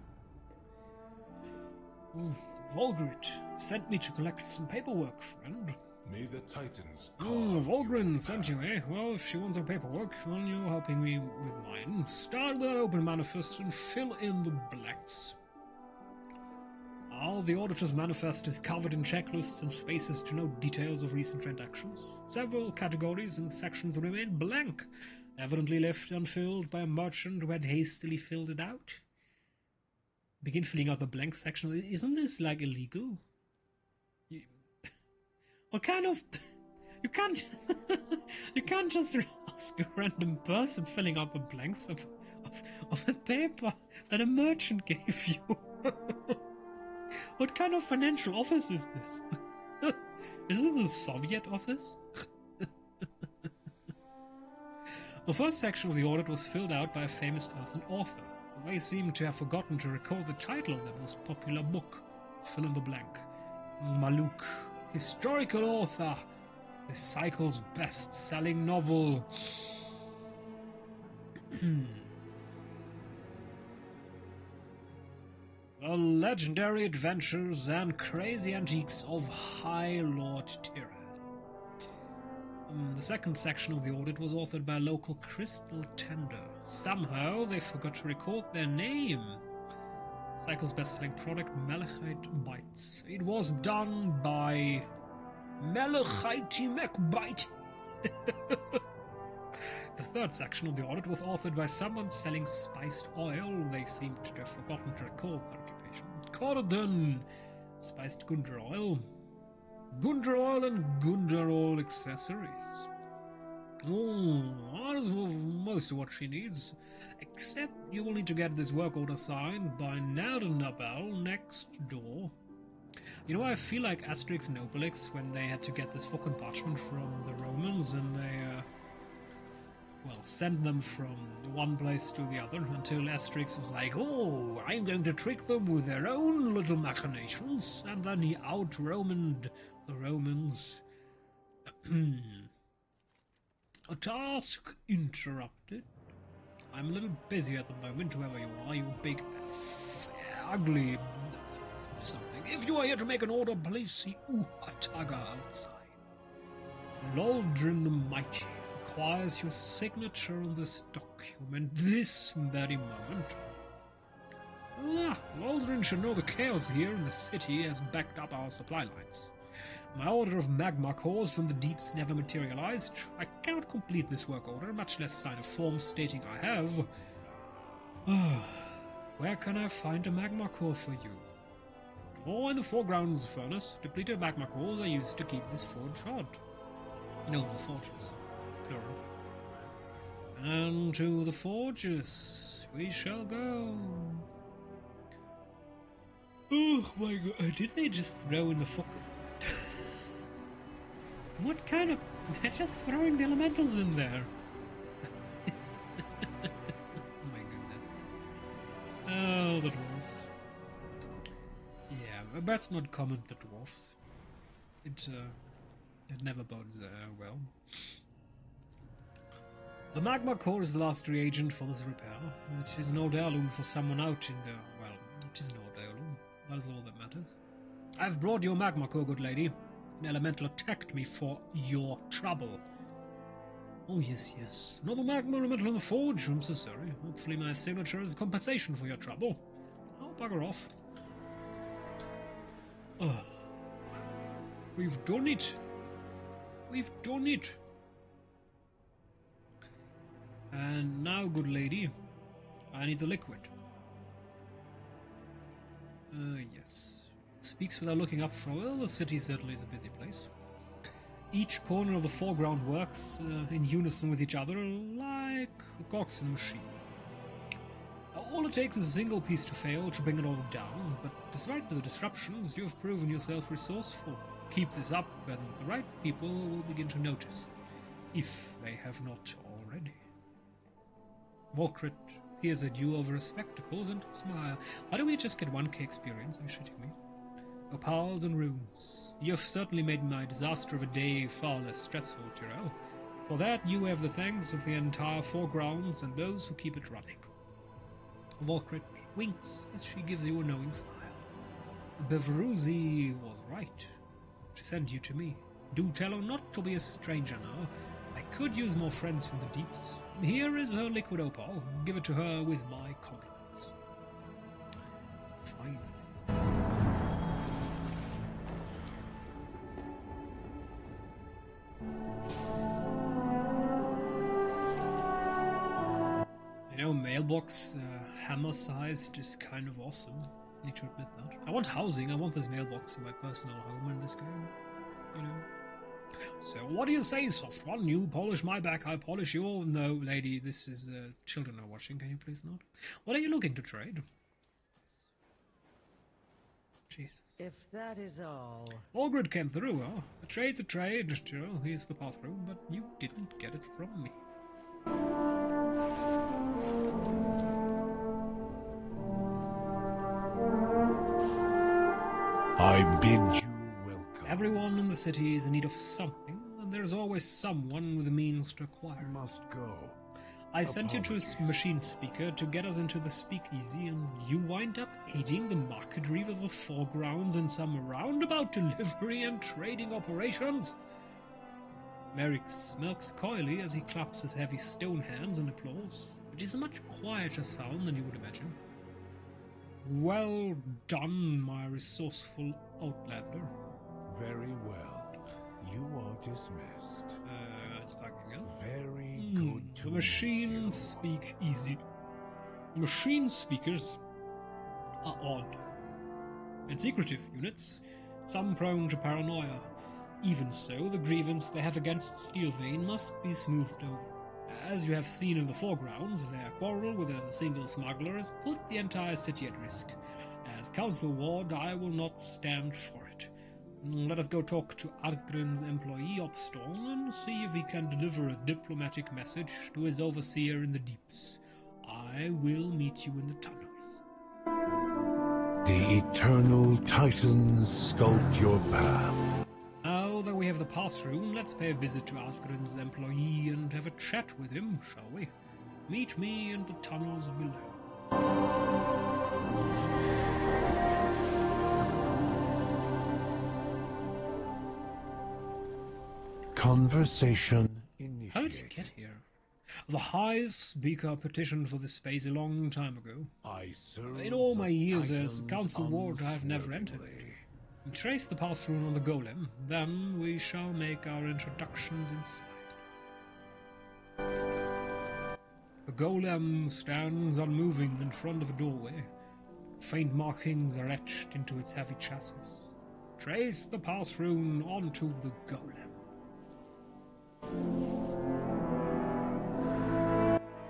Volgrit sent me to collect some paperwork, friend. May the Titans Volgrin sent you, eh? Well, if she wants her paperwork, then you're helping me with mine. Start with an open manifest and fill in the blanks. All the auditor's manifest is covered in checklists and spaces to note details of recent transactions. Several categories and sections remain blank, evidently left unfilled by a merchant who had hastily filled it out. Begin filling out the blank section. Isn't this, like, illegal? What kind of... You can't... you can't just ask a random person filling out the blanks of a paper that a merchant gave you. What kind of financial office is this? Is this a Soviet office? The first section of the audit was filled out by a famous earthen author. They seemed to have forgotten to record the title of their most popular book. Fill in the blank. Maluk, historical author. The cycle's best-selling novel. The legendary adventures and crazy antiques of High Lord Tirad. The second section of the audit was authored by a local crystal tender. Somehow they forgot to record their name. Cycle's best-selling product, Malachite Bites. It was done by Malachite McBite. The third section of the audit was authored by someone selling spiced oil. They seemed to have forgotten to record their occupation. Cordon, spiced Gundar oil. Gundar oil and Gundar oil accessories. Oh, that is most of what she needs. Except you will need to get this work order signed by Nadenabel next door. You know, I feel like Asterix and Obelix when they had to get this fucking parchment from the Romans and they, well, sent them from one place to the other until Asterix was like, oh, I'm going to trick them with their own little machinations, and then he out-Romaned the Romans. A task interrupted. I'm a little busy at the moment, whoever you are, you big, ugly something. If you are here to make an order, please see Ataga outside. Loldrin the Mighty requires your signature on this document this very moment. Loldrin should know the chaos here in the city has backed up our supply lines. My order of magma cores from the deeps never materialized. I cannot complete this work order, much less sign a form stating I have. Where can I find a magma core for you? Oh, in the foreground's furnace. Depleted magma cores are used to keep this forge hot. No, the forges. Plural. And to the forges we shall go. Oh my god, did they just throw in the fuck? What kind of... They're just throwing the elementals in there. Oh my goodness. Oh, the dwarves. Yeah, best not comment the dwarves. It never bodes well. The magma core is the last reagent for this repair. It is an old heirloom for someone out in the... Well, it is an old heirloom. That is all that matters. I've brought your magma core, good lady. An elemental attacked me for your trouble. Oh, yes, yes. Another magma elemental in the forge. I'm so sorry. Hopefully my signature is compensation for your trouble. I'll bugger off. Oh. We've done it. We've done it. And now, good lady, I need the liquid. Yes. Speaks without looking up from... Well, the city certainly is a busy place. Each corner of the foreground works in unison with each other, like cogs in a machine. All it takes is a single piece to fail to bring it all down, but despite the disruptions, you have proven yourself resourceful. Keep this up, and the right people will begin to notice, if they have not already. Volcrit peers at you over his spectacles and smile. Why don't we just get 1k experience? Are you shitting me? Opals and runes. You have certainly made my disaster of a day far less stressful, Tiro. For that, you have the thanks of the entire foregrounds and those who keep it running. Volcrit winks as she gives you a knowing smile. Bevaruzi was right. She sent you to me. Do tell her not to be a stranger now. I could use more friends from the deeps. Here is her liquid opal. Give it to her with my compliments. Fine. mailbox, hammer-sized, is kind of awesome. Need to admit that. I want housing. I want this mailbox in my personal home in this game. You know. So what do you say, soft one? You polish my back, I polish your... No, lady, this is... children are watching. Can you please not? What are you looking to trade? Jesus. If that is all. Allgrid came through, huh? A trade's a trade. Joe, here's the path through, but you didn't get it from me. I bid you welcome. Everyone in the city is in need of something, and there is always someone with the means to acquire. Must go. I sent you to a machine speaker to get us into the speakeasy, and you wind up aiding the market reeve of the foregrounds in some roundabout delivery and trading operations. Merrick smirks coyly as he claps his heavy stone hands in applause, which is a much quieter sound than you would imagine. Well done, my resourceful outlander. Very well. You are dismissed. It's backing up. Very good to The machines speak easy. Machine speakers are odd and secretive units, some prone to paranoia. Even so, the grievance they have against Steelvane must be smoothed over. As you have seen in the foregrounds, their quarrel with a single smuggler has put the entire city at risk. As Council Ward, I will not stand for it. Let us go talk to Argrin's employee Opstorm and see if he can deliver a diplomatic message to his overseer in the deeps. I will meet you in the tunnels. The eternal titans sculpt your path. Now that we have the pass-through, let's pay a visit to Argrin's employee and have a chat with him, shall we? Meet me in the tunnels below. Conversation initiated. How did you get here? The High Speaker petitioned for this space a long time ago. I serve In all my the years as titans Council Ward, I have never entered it. unswervingly. Trace the path-through on the golem, then we shall make our introductions inside. The golem stands unmoving in front of a doorway. Faint markings are etched into its heavy chassis. Trace the path-through onto the golem.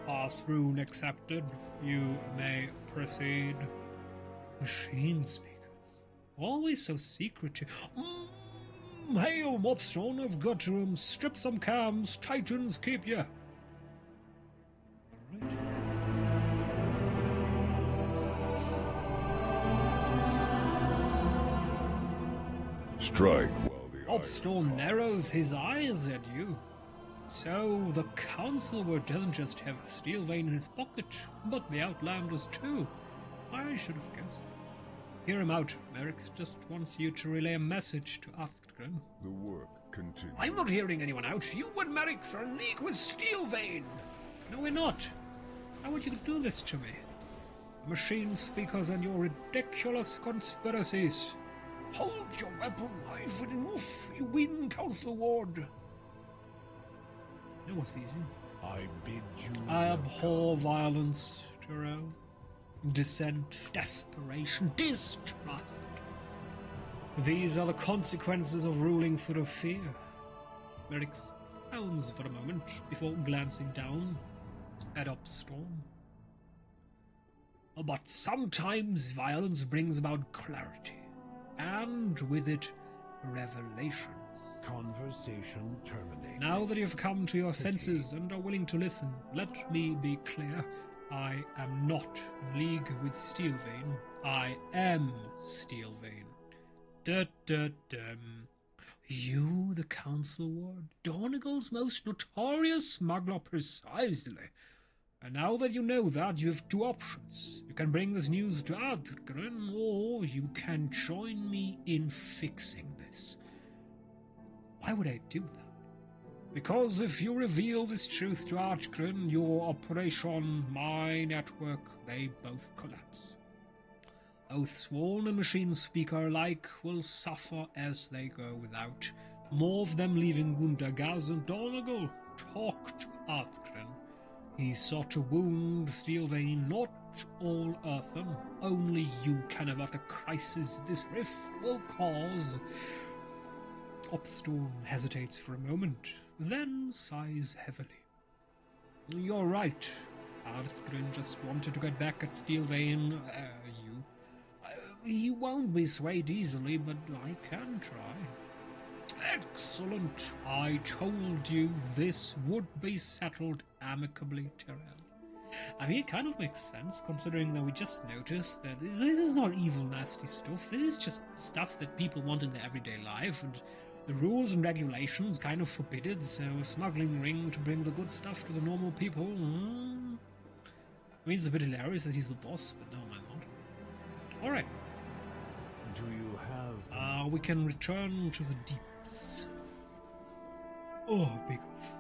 Pass-through accepted. You may proceed. Machine speakers. Always so secretive. Hail, Mobstone, I've got to strip some cams. Titans keep ya. Alright. Strike while the Mobstone narrows his eyes at you. So the Council Ward doesn't just have a steel vein in his pocket, but the Outlanders too. I should have guessed. Hear him out. Merrick just wants you to relay a message to Arthgren. The work continues. I'm not hearing anyone out. You and Merrick are in league with Steelvane. No, we're not. How would you do this to me? Machine speakers and your ridiculous conspiracies. Hold your weapon, knife and enough. You win, Council Ward. That was easy. I bid you I welcome. abhor violence, Tyrell. Dissent, desperation, distrust. These are the consequences of ruling through fear. Merrick frowns for a moment before glancing down at Upstorm. But sometimes violence brings about clarity, and with it, revelations. Conversation terminated. Now that you've come to your senses and are willing to listen, let me be clear. I am not in league with Steelvane. I am Steelvane. You, the Council Ward, Donegal's most notorious smuggler, precisely. And now that you know that, you have two options. You can bring this news to Arthgren, or you can join me in fixing this. Why would I do that? Because if you reveal this truth to Archgren, your operation, my network, they both collapse. Oathsworn and Machine Speaker alike will suffer as they go without. More of them leaving Gundargaz and Donegal. Talk to Archgren. He sought to wound Steelvein, not all Eartham. Only you can avert the crisis this rift will cause. Opstorm hesitates for a moment, then sighs heavily. You're right. Arthgrin just wanted to get back at Steelvein. He won't be swayed easily, but I can try. Excellent. I told you this would be settled amicably, Tyrell. I mean, it kind of makes sense, considering that we just noticed that this is not evil, nasty stuff. This is just stuff that people want in their everyday life, and the rules and regulations kind of forbid it, so a smuggling ring to bring the good stuff to the normal people. I mean, it's a bit hilarious that he's the boss, but no, I'm not. Alright. Do you have... We can return to the deeps. Oh, big off.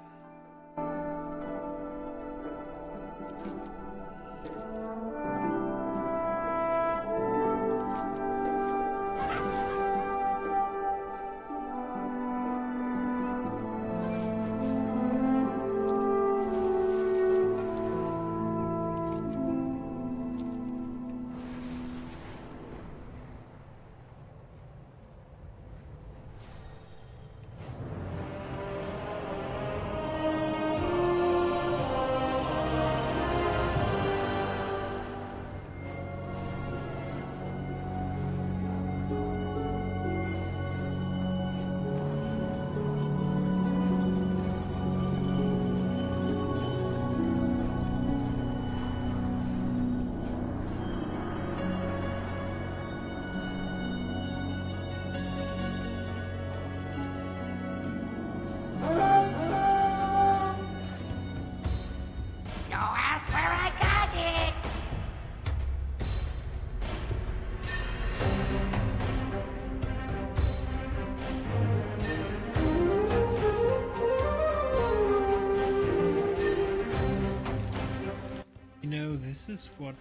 This is what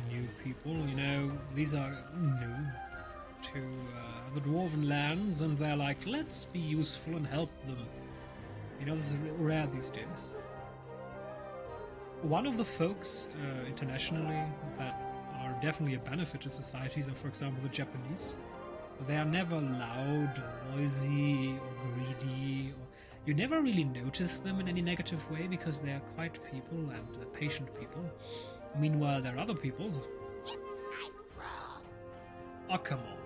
new people, these are new to the Dwarven lands, and they're like, let's be useful and help them. This is rare these days. One of the folks internationally that are definitely a benefit to societies are, for example, the Japanese. They are never loud or noisy or greedy. You never really notice them in any negative way because they are quiet people and patient people. Meanwhile, there are other peoples. Oh, come on.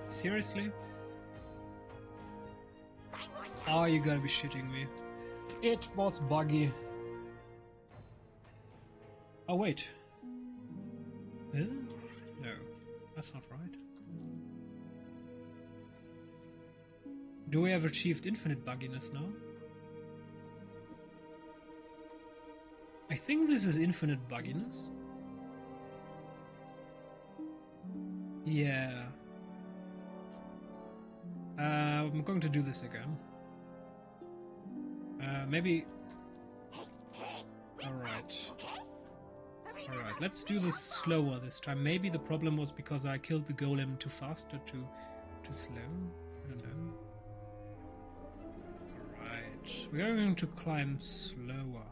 Seriously? Oh, you gotta be shitting me. It was buggy. Oh, wait. Huh? No, that's not right. Do we have achieved infinite bugginess now? I think this is infinite bugginess. Yeah. I'm going to do this again. Maybe... Alright. Alright, let's do this slower this time. Maybe the problem was because I killed the golem too fast or too slow. I don't know. Alright, we're going to climb slower.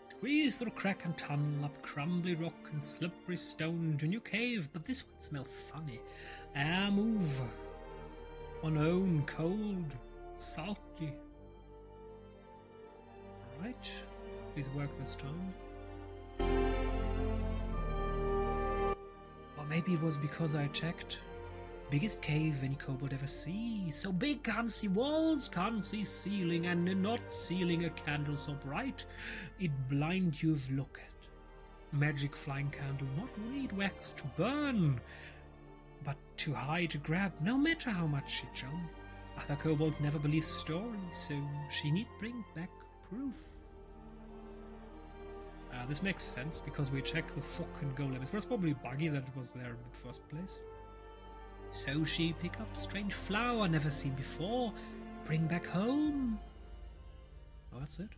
Squeeze through crack and tunnel, up crumbly rock and slippery stone to new cave, but this one smells funny. Move. On own, cold, salty. Right, please work this time. Or maybe it was because I checked. Biggest cave any kobold ever sees. So big can't see walls, can't see ceiling, and not ceiling a candle so bright it blind you've look at. Magic flying candle, not need wax to burn, but too high to grab, no matter how much she jump. Other kobolds never believe stories, so she need bring back proof. This makes sense because we checked with Fuck and Golem. It was probably buggy that it was there in the first place. So she pick up strange flower never seen before, bring back home. Oh, that's it?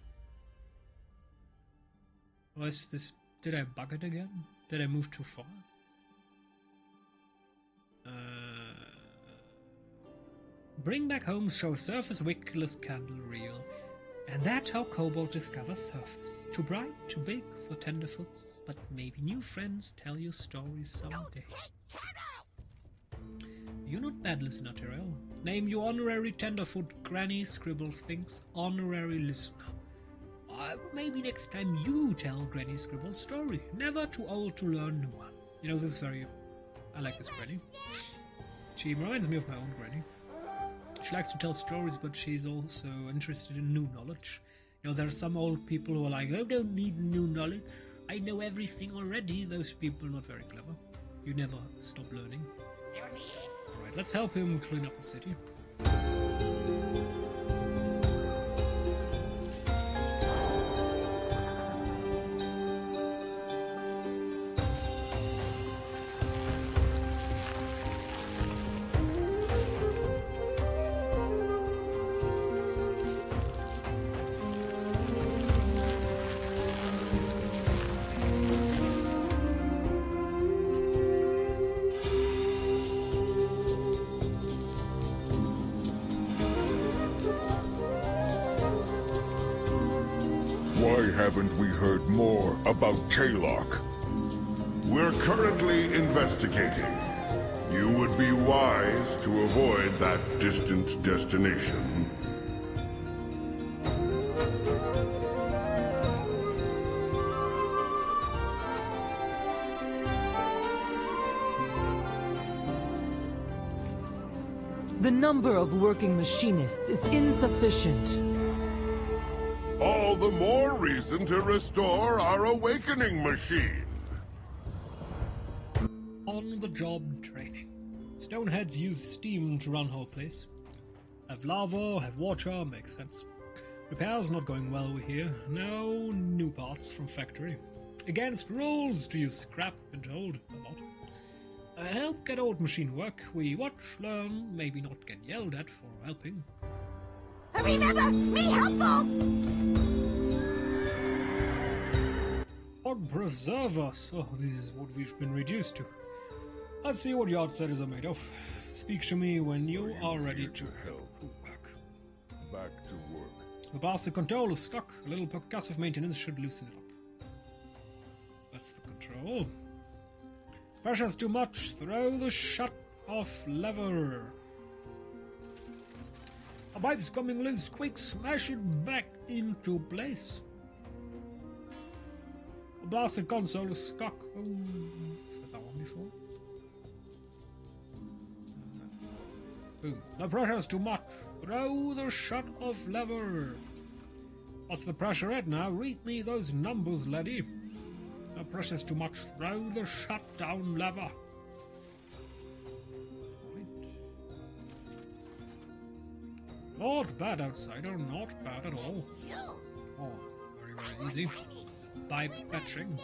Or is this... Did I bug it again? Did I move too far? Bring back home show surface wickless candle reel. And that's how kobold discovers surface. Too bright, too big for tenderfoots, but maybe new friends tell you stories someday. You're not bad listener, Tyrell. Name you honorary tenderfoot granny scribbles things honorary listener. Maybe next time you tell Granny Scribble's story. Never too old to learn new one. You know, this is very... I like this Granny. She reminds me of my own Granny. She likes to tell stories, but she's also interested in new knowledge. You know, there are some old people who are like, I don't need new knowledge. I know everything already. Those people are not very clever. You never stop learning. Alright, let's help him clean up the city. Why haven't we heard more about Taylock? We're currently investigating. You would be wise to avoid that distant destination. The number of working machinists is insufficient. All the more reason to restore our awakening machine. On-the-job training. Stoneheads use steam to run whole place. Have lava, have water, makes sense. Repairs not going well here. No new parts from factory. Against rules to use scrap, been told a lot. Help get old machine work. We watch, learn, maybe not get yelled at for helping. Remember, me helpful! God preserve us. Oh, this is what we've been reduced to. Let's see what yard setters are made of. Speak to me when you are ready to help. Back to work. The bastard control is stuck. A little percussive maintenance should loosen it up. That's the control. Pressure's too much. Throw the shut-off lever. A pipe's coming loose. Quick, smash it back into place. The blasted console is stuck. Oh, I've that one before. Boom. The pressure's too much. Throw the shut-off lever. What's the pressure at now? Read me those numbers, laddie. The pressure's too much. Throw the shut-down lever. Not bad, outsider. Not bad at all. Oh, very, very easy. Pipe patching.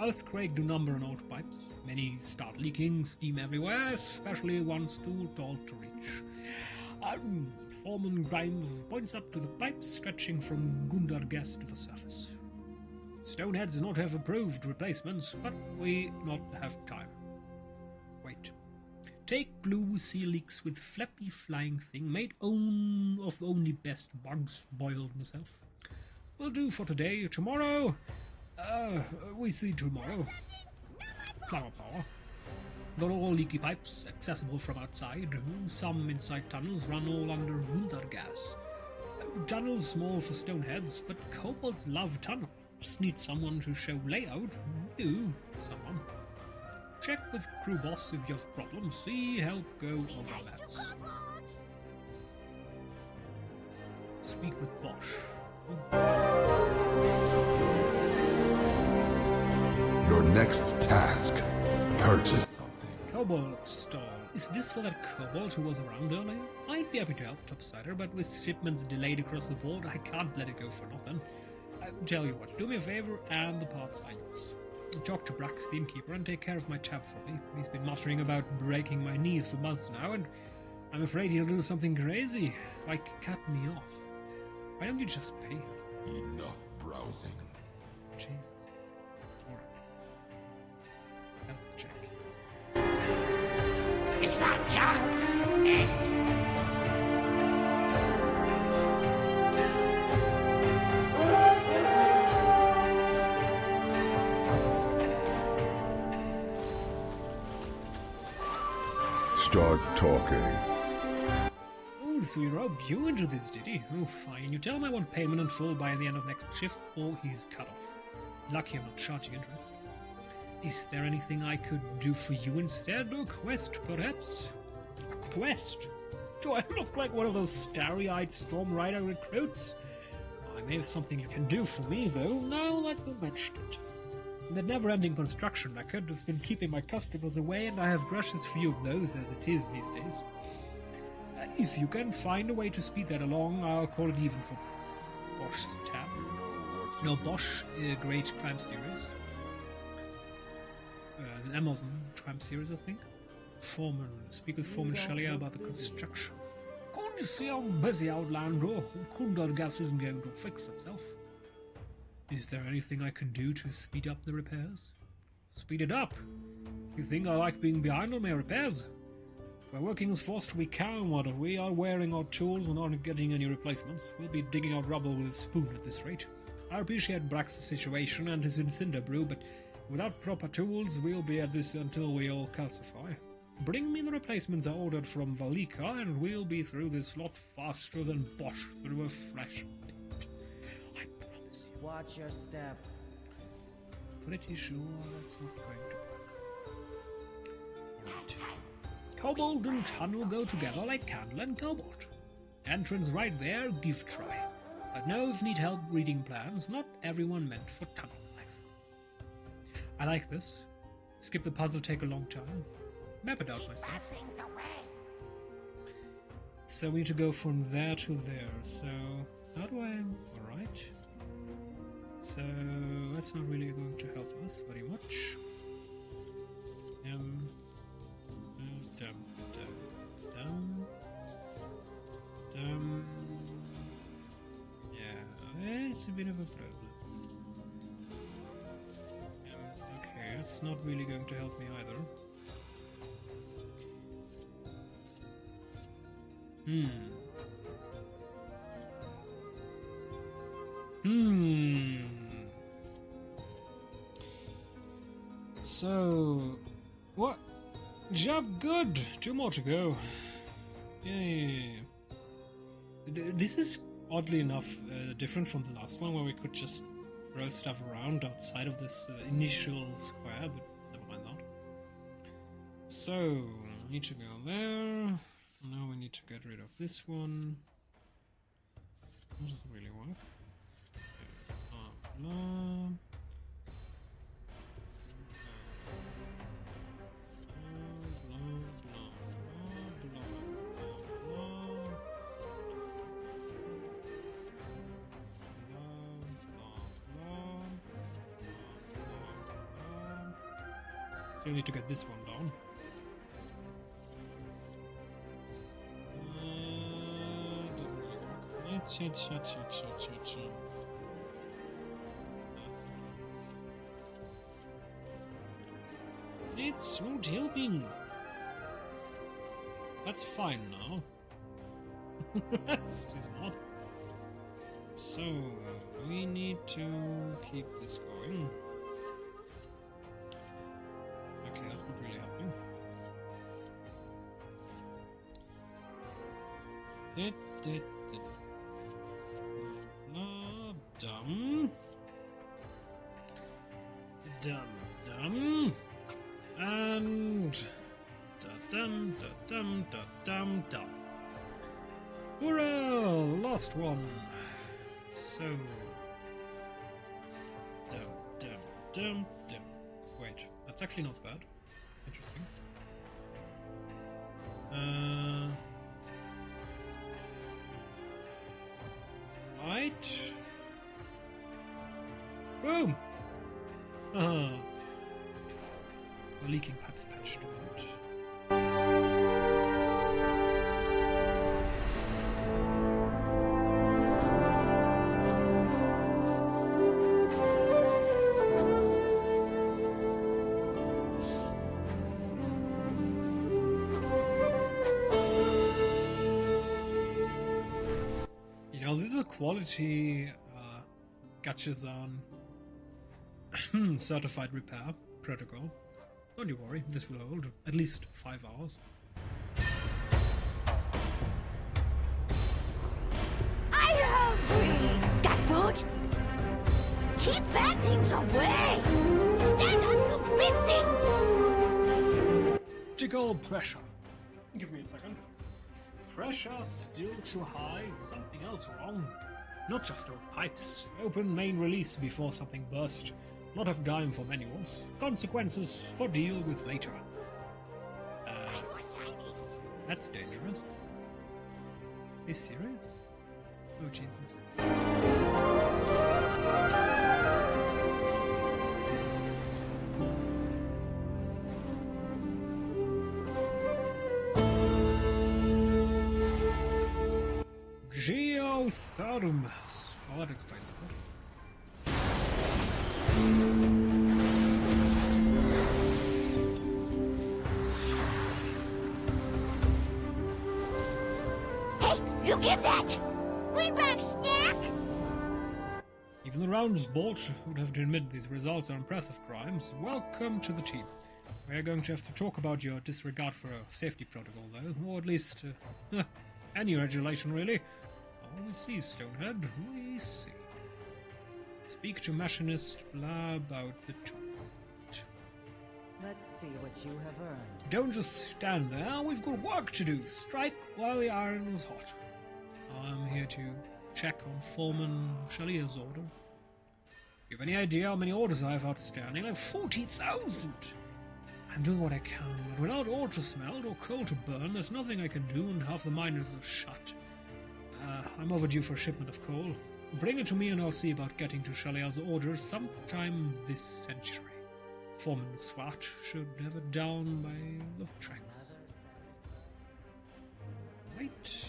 Earthquake do number on old pipes. Many start leaking, steam everywhere, especially ones too tall to reach. Foreman Grimes points up to the pipes stretching from Gundar gas to the surface. Stoneheads not have approved replacements, but we not have time. Wait. Take glue, seal leaks with flappy flying thing made of only best bugs boiled myself. Will do for today. Tomorrow, we see tomorrow. Flower power. Not all leaky pipes accessible from outside. Some inside tunnels run all under Wundar gas. Tunnels small for stoneheads, but kobolds love tunnels. Need someone to show layout. You, someone. check with crew boss if you have problems. See help go over maps. Speak with Bosch. Your next task. Purchase something. Cobalt stall. Is this for that kobold who was around earlier? I'd be happy to help, Topsider, but with shipments delayed across the board, I can't let it go for nothing. Tell you what, do me a favor, and the parts are yours. Talk to Brax, the innkeeper, and take care of my tab for me. He's been muttering about breaking my knees for months now, and I'm afraid he'll do something crazy, like cut me off. Why don't you just pay him? Enough browsing. Jesus. Alright. Help check. It's not junk. It's Start talking. Oh, so he robbed you into this, did he? Oh, fine. You tell him I want payment in full by the end of next shift, or he's cut off. Lucky I'm not charging interest. Is there anything I could do for you instead? A quest, perhaps? A quest? Do I look like one of those starry-eyed Storm Rider recruits? I may have something you can do for me, though, now that you mention it. The never-ending construction record has been keeping my customers away, and I have gracious few of those as it is these days. If you can find a way to speed that along, I'll call it even for Bosch's tab. No, Bosch, Great Crime Series. The Amazon Crime Series, I think. Speak with Foreman Shelley about the construction. Can't you see I'm busy, Outlander? Kundar gas isn't going to fix itself. Is there anything I can do to speed up the repairs? Speed it up? You think I like being behind on my repairs? We're working as fast as we can, what if we are wearing our tools and aren't getting any replacements? We'll be digging out rubble with a spoon at this rate. I appreciate Brax's situation and his cinder brew, but without proper tools, we'll be at this until we all calcify. Bring me the replacements I ordered from Valika, and we'll be through this lot faster than Bosch through a fresh pit. I promise you. Watch your step. Pretty sure that's not going to work. Alright. Kobold and tunnel go together like candle and cobalt. Entrance right there, give try. But no, if need help reading plans, not everyone meant for tunnel life. I like this. Skip the puzzle, take a long time. Map it out myself. So we need to go from there to there. So how do I... Alright. So that's not really going to help us very much. Yeah, it's a bit of a problem. Okay, that's not really going to help me either. So, what? Job good. 2 more to go. Yay. This is oddly enough different from the last one, where we could just throw stuff around outside of this initial square, but never mind that. So, we need to go there. Now we need to get rid of this one. That doesn't really work. Blah. So we need to get this one down. Doesn't really work. It's not helping. That's fine now. That's just not. So we need to keep this going. Okay, that's not really helping. Dumb. And And da-dum, da-dum, da-dum, dum. Hurrah! Last one. So dum, dum, dum, dum. Wait, that's actually not bad. Interesting. Right. Boom! The leaking pipes patched out. You know, this is a quality Gachazan certified repair protocol. Don't you worry, this will hold at least 5 hours. I'm hungry! Got food? Keep bad things away! Stand up to big things! Critical pressure. Give me a second. Pressure still too high, something else wrong. Not just old pipes. Open main release before something burst. Not have dime for manuals. Consequences for deal with later. That's dangerous. Are you serious? Oh Jesus. Geothermas. Oh, that explains it. Hey, look at that! Bring back snack! Even the Rounds Board would have to admit these results are impressive crimes. Welcome to the team. We are going to have to talk about your disregard for a safety protocol, though, or at least any regulation, really. Oh, we see, Stonehead. We see. Speak to machinist, blah about the tools. Let's see what you have earned. Don't just stand there. We've got work to do. Strike while the iron is hot. I'm here to check on Foreman Chalier's order. You have any idea how many orders I have outstanding? I have 40,000. I'm doing what I can, but without ore to smelt or coal to burn, there's nothing I can do, and half the miners are shut. I'm overdue for a shipment of coal. Bring it to me and I'll see about getting to Chalier's order sometime this century. Foreman Swat should have it down by the tracks. Right.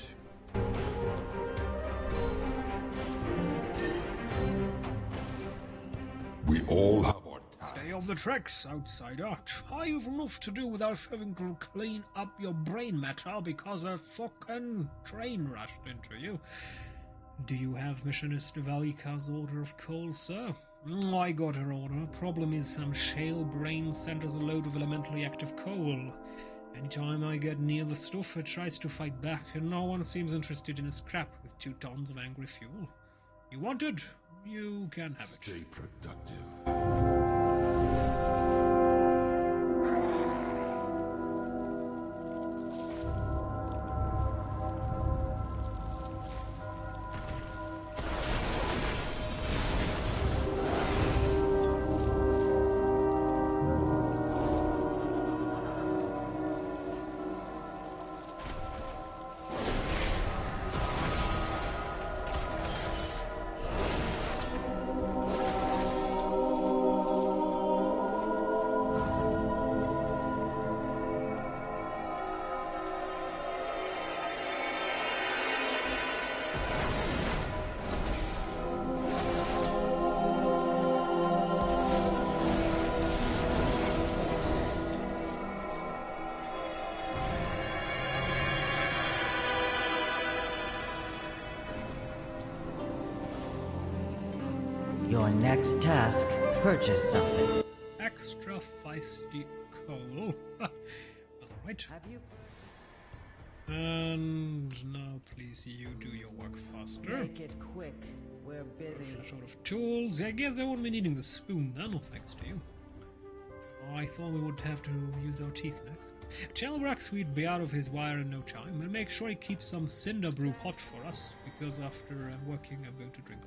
We all have our tasks. Stay on the tracks, outsider. Try you've enough to do without having to clean up your brain matter because a fucking train rushed into you. Do you have Machinist Valika's order of coal, sir? I got her order. Problem is some shale brain sent us a load of elementally active coal. Anytime I get near the stuff, it tries to fight back, and no one seems interested in a scrap with 2 tons of angry fuel. You want it? You can have it. Stay productive. Your next task, purchase something. Extra feisty coal. Right. Have you? And now please you do your work faster. Make it quick. We're busy. Short of tools. I guess I won't be needing the spoon then, no thanks to you. I thought we would have to use our teeth next. Tell Rax we'd be out of his wire in no time. We'll make sure he keeps some cinder brew hot for us, because after working I'm going to drink.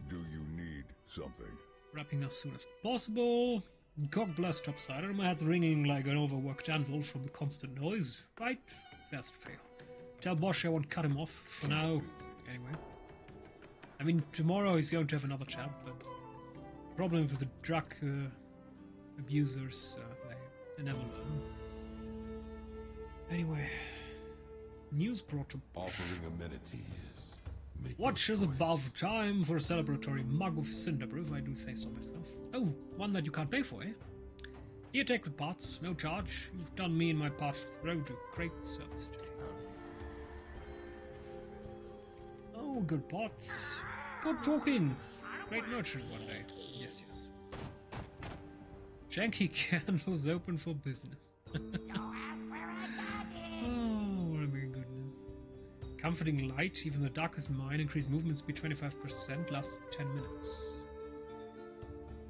Do you need something? Wrapping as soon as possible. God bless Topsider, my head's ringing like an overworked anvil from the constant noise. Right? Fast fail. Tell Bosch I won't cut him off for now. Anyway. I mean, tomorrow he's going to have another chat, but the problem with the drug abusers, they never learn. Anyway. News brought to Bosch. Offering amenities. Watch as above, time for a celebratory mug of Cinderbrew, if I do say so myself. Oh, one that you can't pay for, eh? Here, take the pots, no charge. You've done me and my parched throat a great service today. Oh, good pots. Good talking. Great merchant one day. Yes, yes. Janky candles open for business. Comforting light, even the darkest mine, increased movement speed 25%, lasts 10 minutes.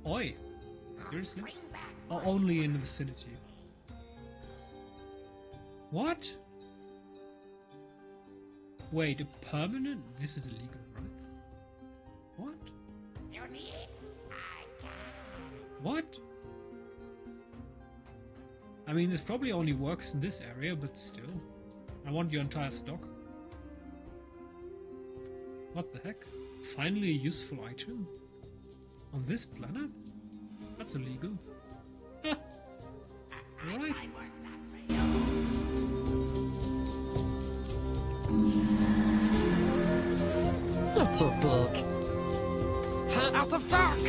Oi! Seriously? Or only in the vicinity? What? Wait, a permanent? This is illegal, right? What? What? I mean, this probably only works in this area, but still. I want your entire stock. What the heck? Finally a useful item? On this planet? That's illegal. Alright. Little bug. Stay out of dark!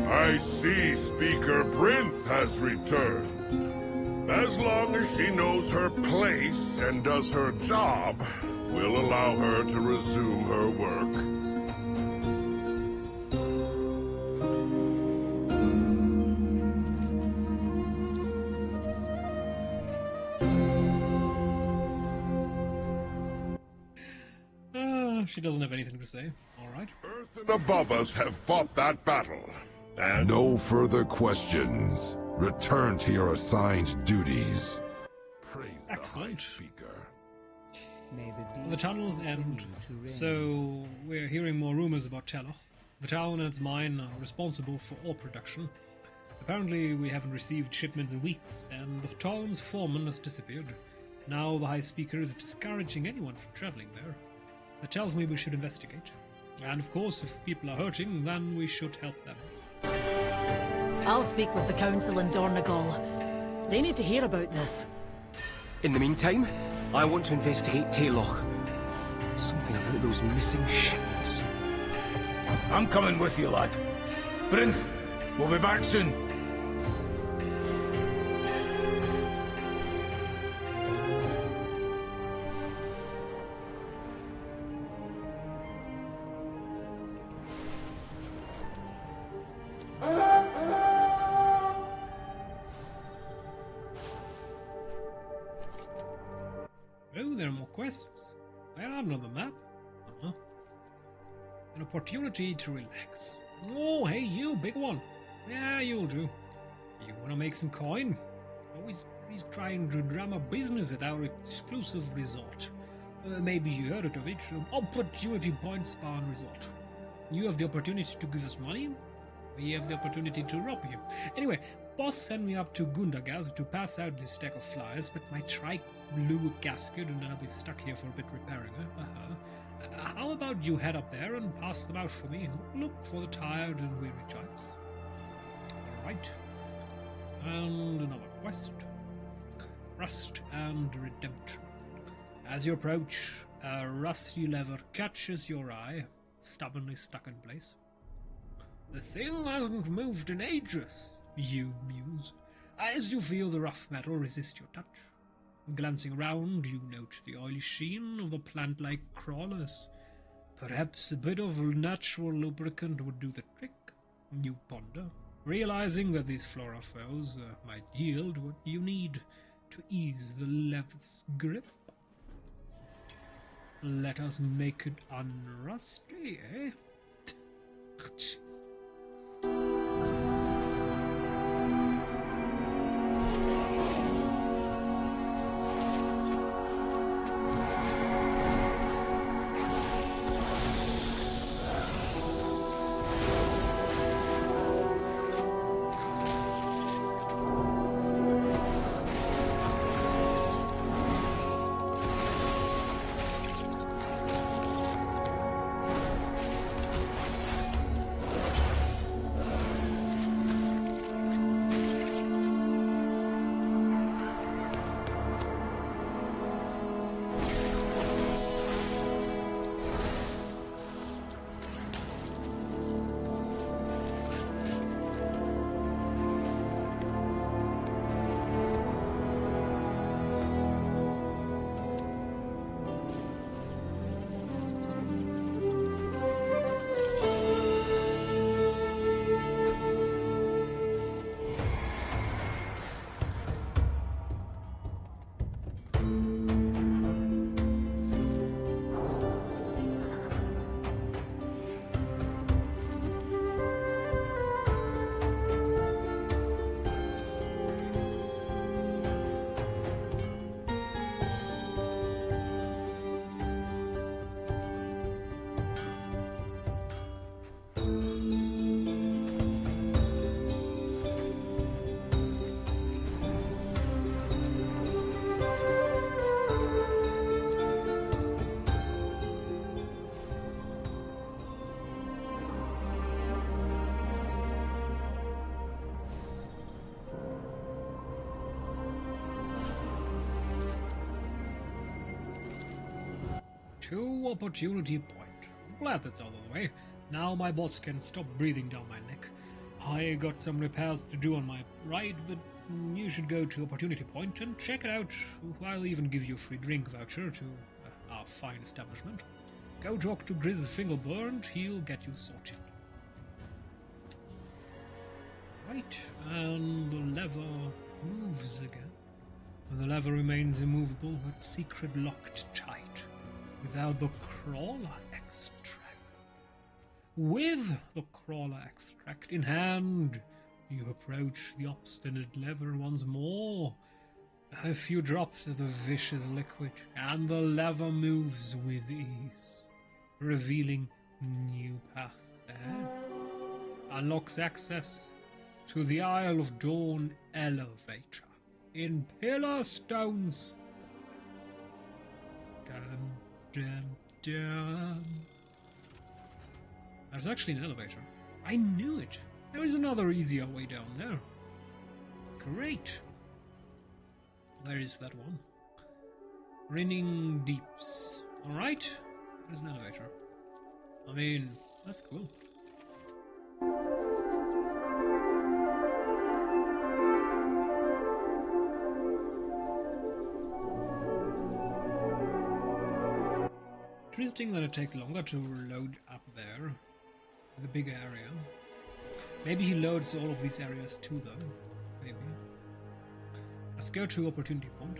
I see Speaker Brinth has returned. As long as she knows her place and does her job, we'll allow her to resume her work. She doesn't have anything to say. Alright. Earth and above us have fought that battle. And no further questions. Return to your assigned duties. Praise excellent. The High Speaker. May the tunnels end, so we're hearing more rumors about Teller. The town and its mine are responsible for ore production. Apparently we haven't received shipments in weeks, and the town's foreman has disappeared. Now the High Speaker is discouraging anyone from traveling there. That tells me we should investigate. And of course, if people are hurting, then we should help them. I'll speak with the council in Dornegal. They need to hear about this. In the meantime, I want to investigate Tayloch. Something about those missing shipments. I'm coming with you, lad. Brinth, we'll be back soon. Oh, there are more quests. Where are on the map? An opportunity to relax. Oh, hey, you, big one. Yeah, you'll do. You want to make some coin? Always he's trying to drum up business at our exclusive resort. Maybe you heard of it. Opportunity Point Spa and Resort. You have the opportunity to give us money. We have the opportunity to rob you. Anyway, boss sent me up to Gundagaz to pass out this stack of flyers, but my trike blew a gasket and I'll be stuck here for a bit repairing her. How about you head up there and pass them out for me? Look for the tired and weary types. Alright. And another quest. Rust and Redemption. As you approach, a rusty lever catches your eye, stubbornly stuck in place. The thing hasn't moved in ages, you muse, as you feel the rough metal resist your touch. Glancing around, you note the oily sheen of the plant-like crawlers. Perhaps a bit of natural lubricant would do the trick, you ponder, realizing that these flora foes might yield what you need to ease the lever's grip. Let us make it unrusty, eh? Jesus. To opportunity point. Glad that's out of the way. Now my boss can stop breathing down my neck. I got some repairs to do on my ride, but you should go to opportunity point and check it out. I'll even give you a free drink voucher to our fine establishment. Go talk to Grizz Fingerburn, he'll get you sorted. Right, and the lever moves again. The lever remains immovable, but secret locked tight. Without the crawler extract. With the crawler extract in hand, you approach the obstinate lever once more. A few drops of the vicious liquid, and the lever moves with ease, revealing new paths ahead. Unlocks access to the Isle of Dawn elevator in Pillar Stones. There's actually an elevator. I knew it. There is another easier way down there. Great. Where is that one? Grinning Deeps. Alright. There's an elevator. I mean, that's cool. Interesting that it takes longer to load up there, the big area. Maybe he loads all of these areas too, though. Maybe. Let's go to opportunity point.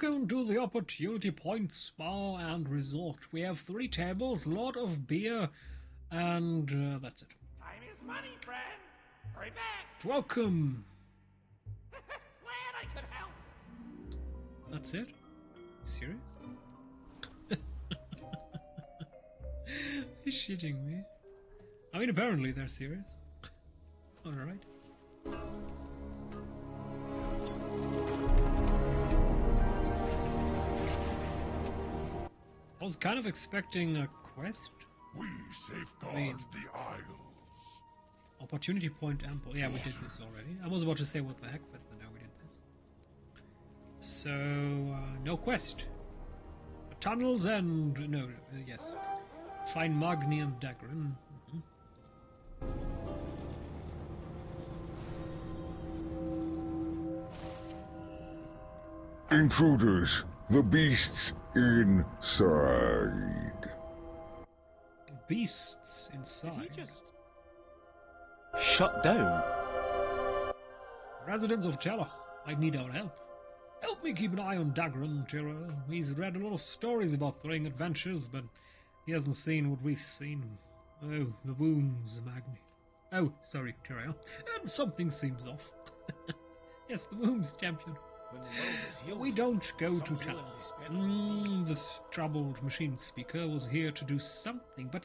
Welcome to the Opportunity Point Spa and Resort. We have 3 tables, lot of beer, and that's it. Time is money, friend. Hurry back. Welcome. Glad I could help. That's it? Serious? You're shitting me. I mean, apparently they're serious. Alright. I was kind of expecting a quest. We safeguard the Isles. Opportunity point ample. Yeah, we did this already. I was about to say what the heck, but no, we did this. So, no quest. Tunnels and... no, yes. Find Magni and Dagran. Intruders, the beasts inside. Beasts inside? Did he just... shut down? Residents of Teloch, I need our help. Help me keep an eye on Dagran, Tyrell. He's read a lot of stories about thrilling adventures, but he hasn't seen what we've seen. Oh, the wounds, Magni. Oh, sorry, Tyrell. And something seems off. Yes, the wounds, champion. We don't go to town. This troubled machine speaker was here to do something, but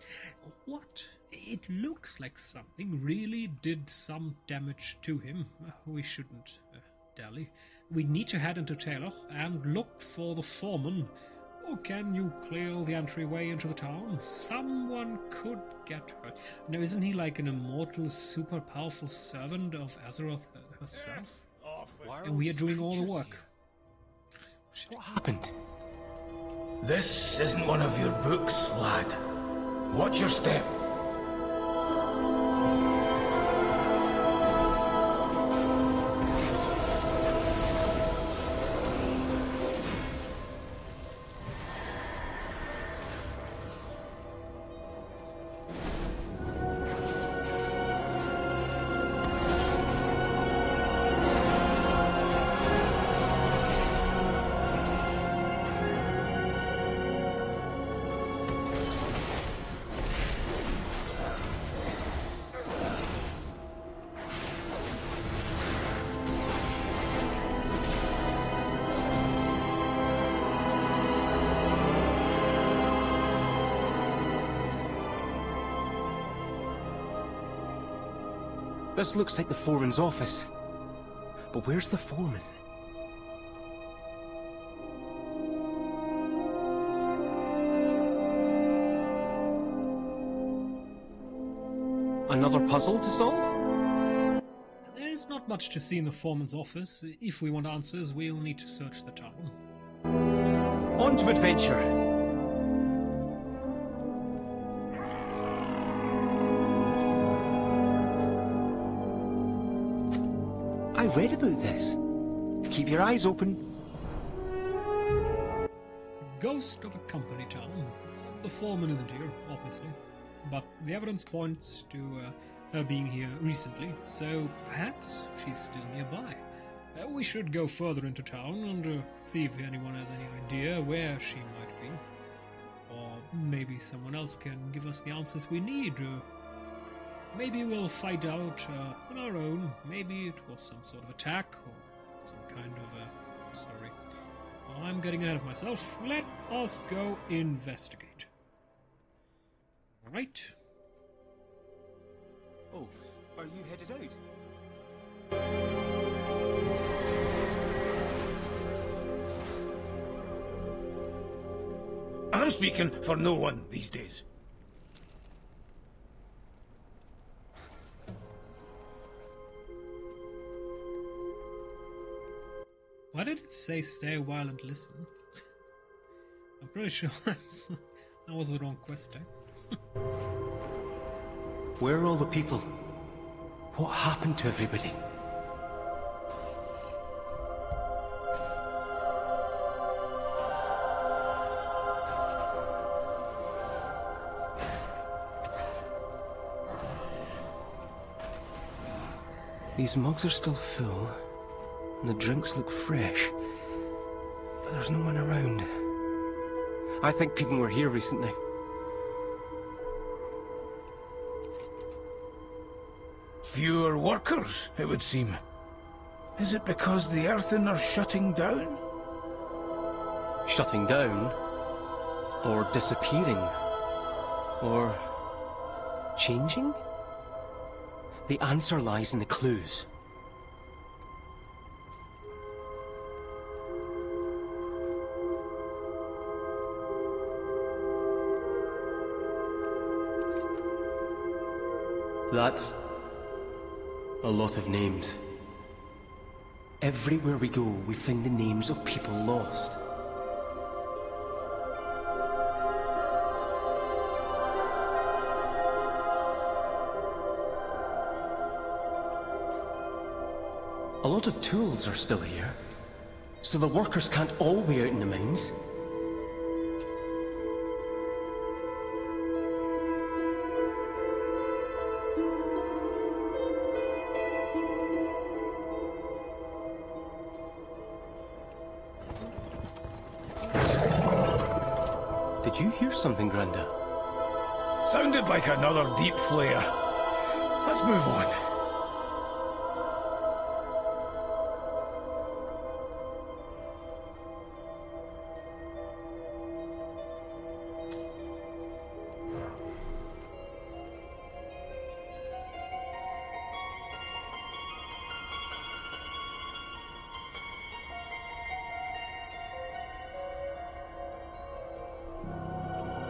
what? It looks like something really did some damage to him. We shouldn't dally. We need to head into Teloch and look for the foreman. Or can you clear the entryway into the town? Someone could get hurt. Now, isn't he like an immortal, super powerful servant of Azeroth herself? And we are doing all the work. What happened? This isn't one of your books, lad. Watch your step. This looks like the foreman's office. But where's the foreman? Another puzzle to solve? There's not much to see in the foreman's office. If we want answers, we'll need to search the town. On to adventure! I read about this. Keep your eyes open. Ghost of a company town. The foreman isn't here, obviously. But the evidence points to her being here recently, so perhaps she's still nearby. We should go further into town and see if anyone has any idea where she might be. Or maybe someone else can give us the answers we need. Maybe we'll find out on our own. Maybe it was some sort of attack or some kind of sorry. I'm getting ahead of myself. Let us go investigate. Right. Oh, are you headed out? I'm speaking for no one these days. Why did it say stay a while and listen? I'm pretty sure that was the wrong quest text. Where are all the people? What happened to everybody? These mugs are still full. And the drinks look fresh, but there's no one around. I think people were here recently. Fewer workers, it would seem. Is it because the earthen are shutting down? Shutting down? Or disappearing? Or changing? The answer lies in the clues. That's A lot of names. Everywhere we go, we find the names of people lost. A lot of tools are still here, so the workers can't all be out in the mines. Did you hear something, Granda? Sounded like another deep flare. Let's move on.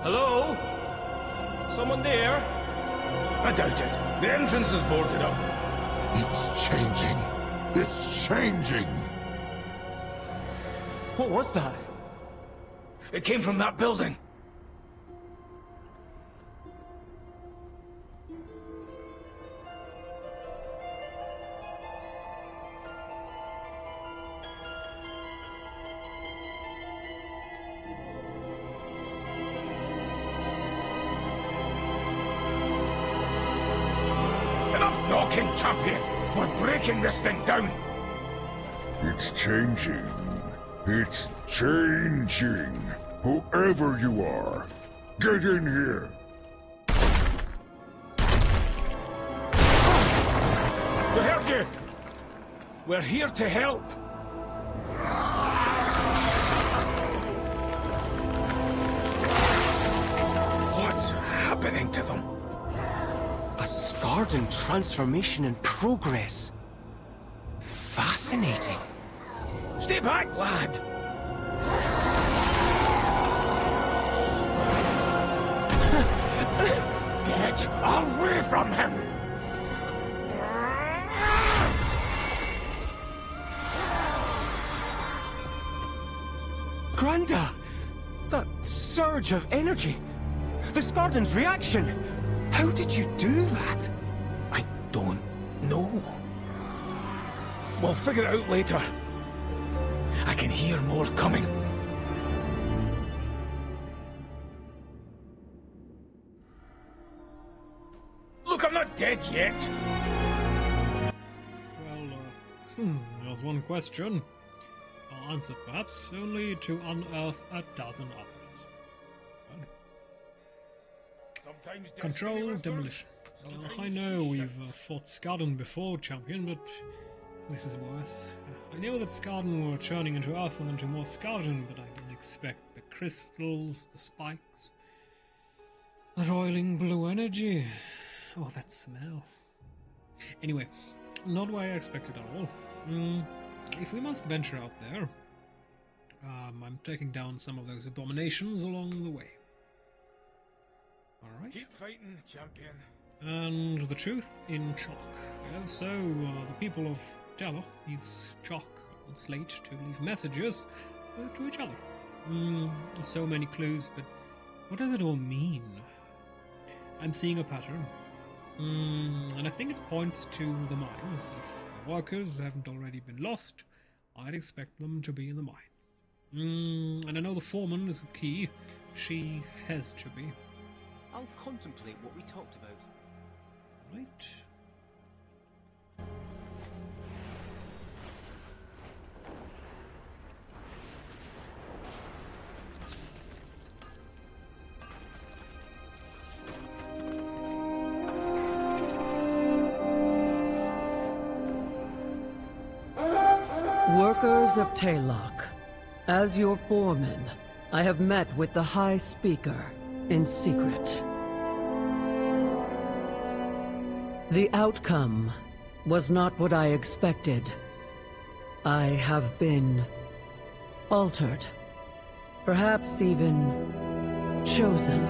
Hello? Someone there? I doubt it. The entrance is boarded up. It's changing. It's changing. What was that? It came from that building. Enough knocking, champion! We're breaking this thing down! It's changing. It's changing. Whoever you are, get in here. We heard you! We're here to help! What's happening to them? A Scarden transformation in progress. Fascinating. Stay back, lad! Get away from him! Granda! That surge of energy! The Scarden's reaction! How did you do that? I don't know. We'll figure it out later. I can hear more coming. Look, I'm not dead yet. Well, there's one question. Answered perhaps, only to unearth a dozen others. Sometimes Control demolition. I know we've fought Scarden before, champion, but this is worse. I know that Scarden were turning into Earth and into more Scarden, but I didn't expect the crystals, the spikes, that oiling blue energy. Oh, that smell. Anyway, not what I expected at all. If we must venture out there, I'm taking down some of those abominations along the way. Alright. Keep fighting, champion. And the truth in chalk. Yeah, so, the people of Java use chalk and slate to leave messages to each other. So many clues, but what does it all mean? I'm seeing a pattern. And I think it points to the mines. If the workers haven't already been lost, I'd expect them to be in the mines. And I know the foreman is the key. She has to be. I'll contemplate what we talked about. Right. Workers of Taylok, as your foreman, I have met with the High Speaker in secret. The outcome was not what I expected. I have been altered, perhaps even chosen.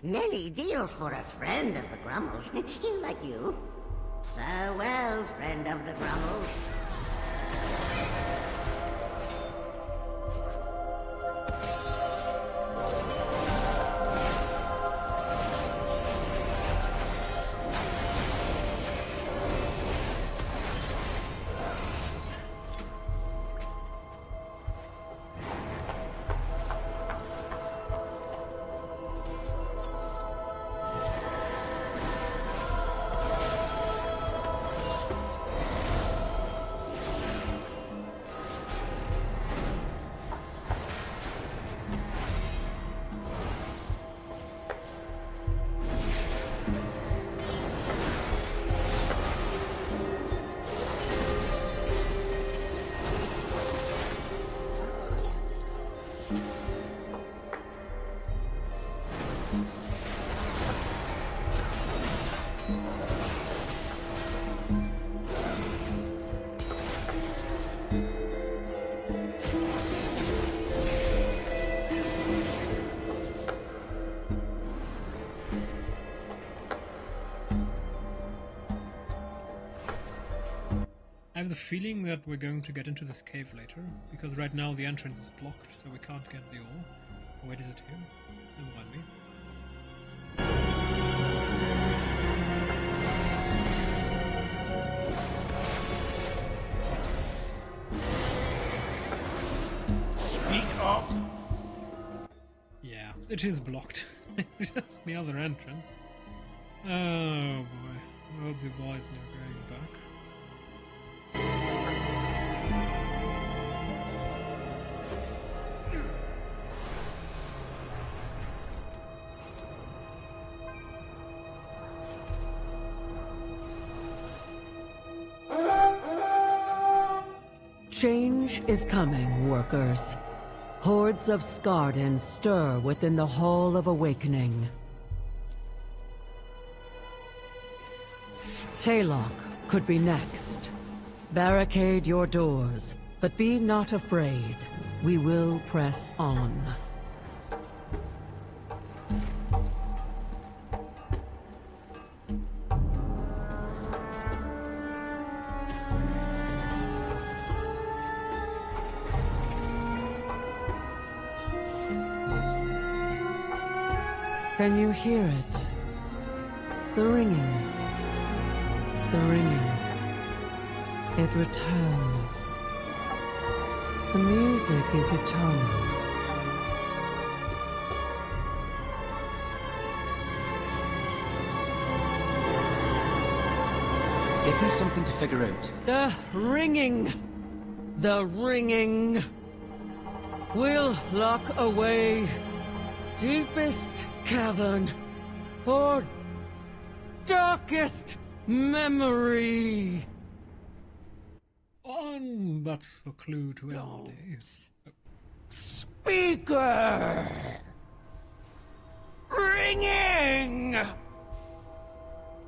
Many deals for a friend of the Grummles, like you. Farewell, friend of the Grummles. I have the feeling that we're going to get into this cave later, because right now the entrance is blocked, so we can't get the ore. Oh, wait, is it here? It might be. Speak up! Yeah, it is blocked. Just the other entrance. Oh boy. I hope the boys are going back. Change is coming, workers. Hordes of Skardens stir within the Hall of Awakening. Taylok could be next. Barricade your doors, but be not afraid. We will press on. Can you hear it? The ringing. The ringing. It returns. The music is eternal. Give me something to figure out. The ringing. The ringing. We'll lock away deepest cavern for darkest memory. That's the clue to Emily. Speaker! Ringing!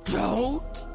Don't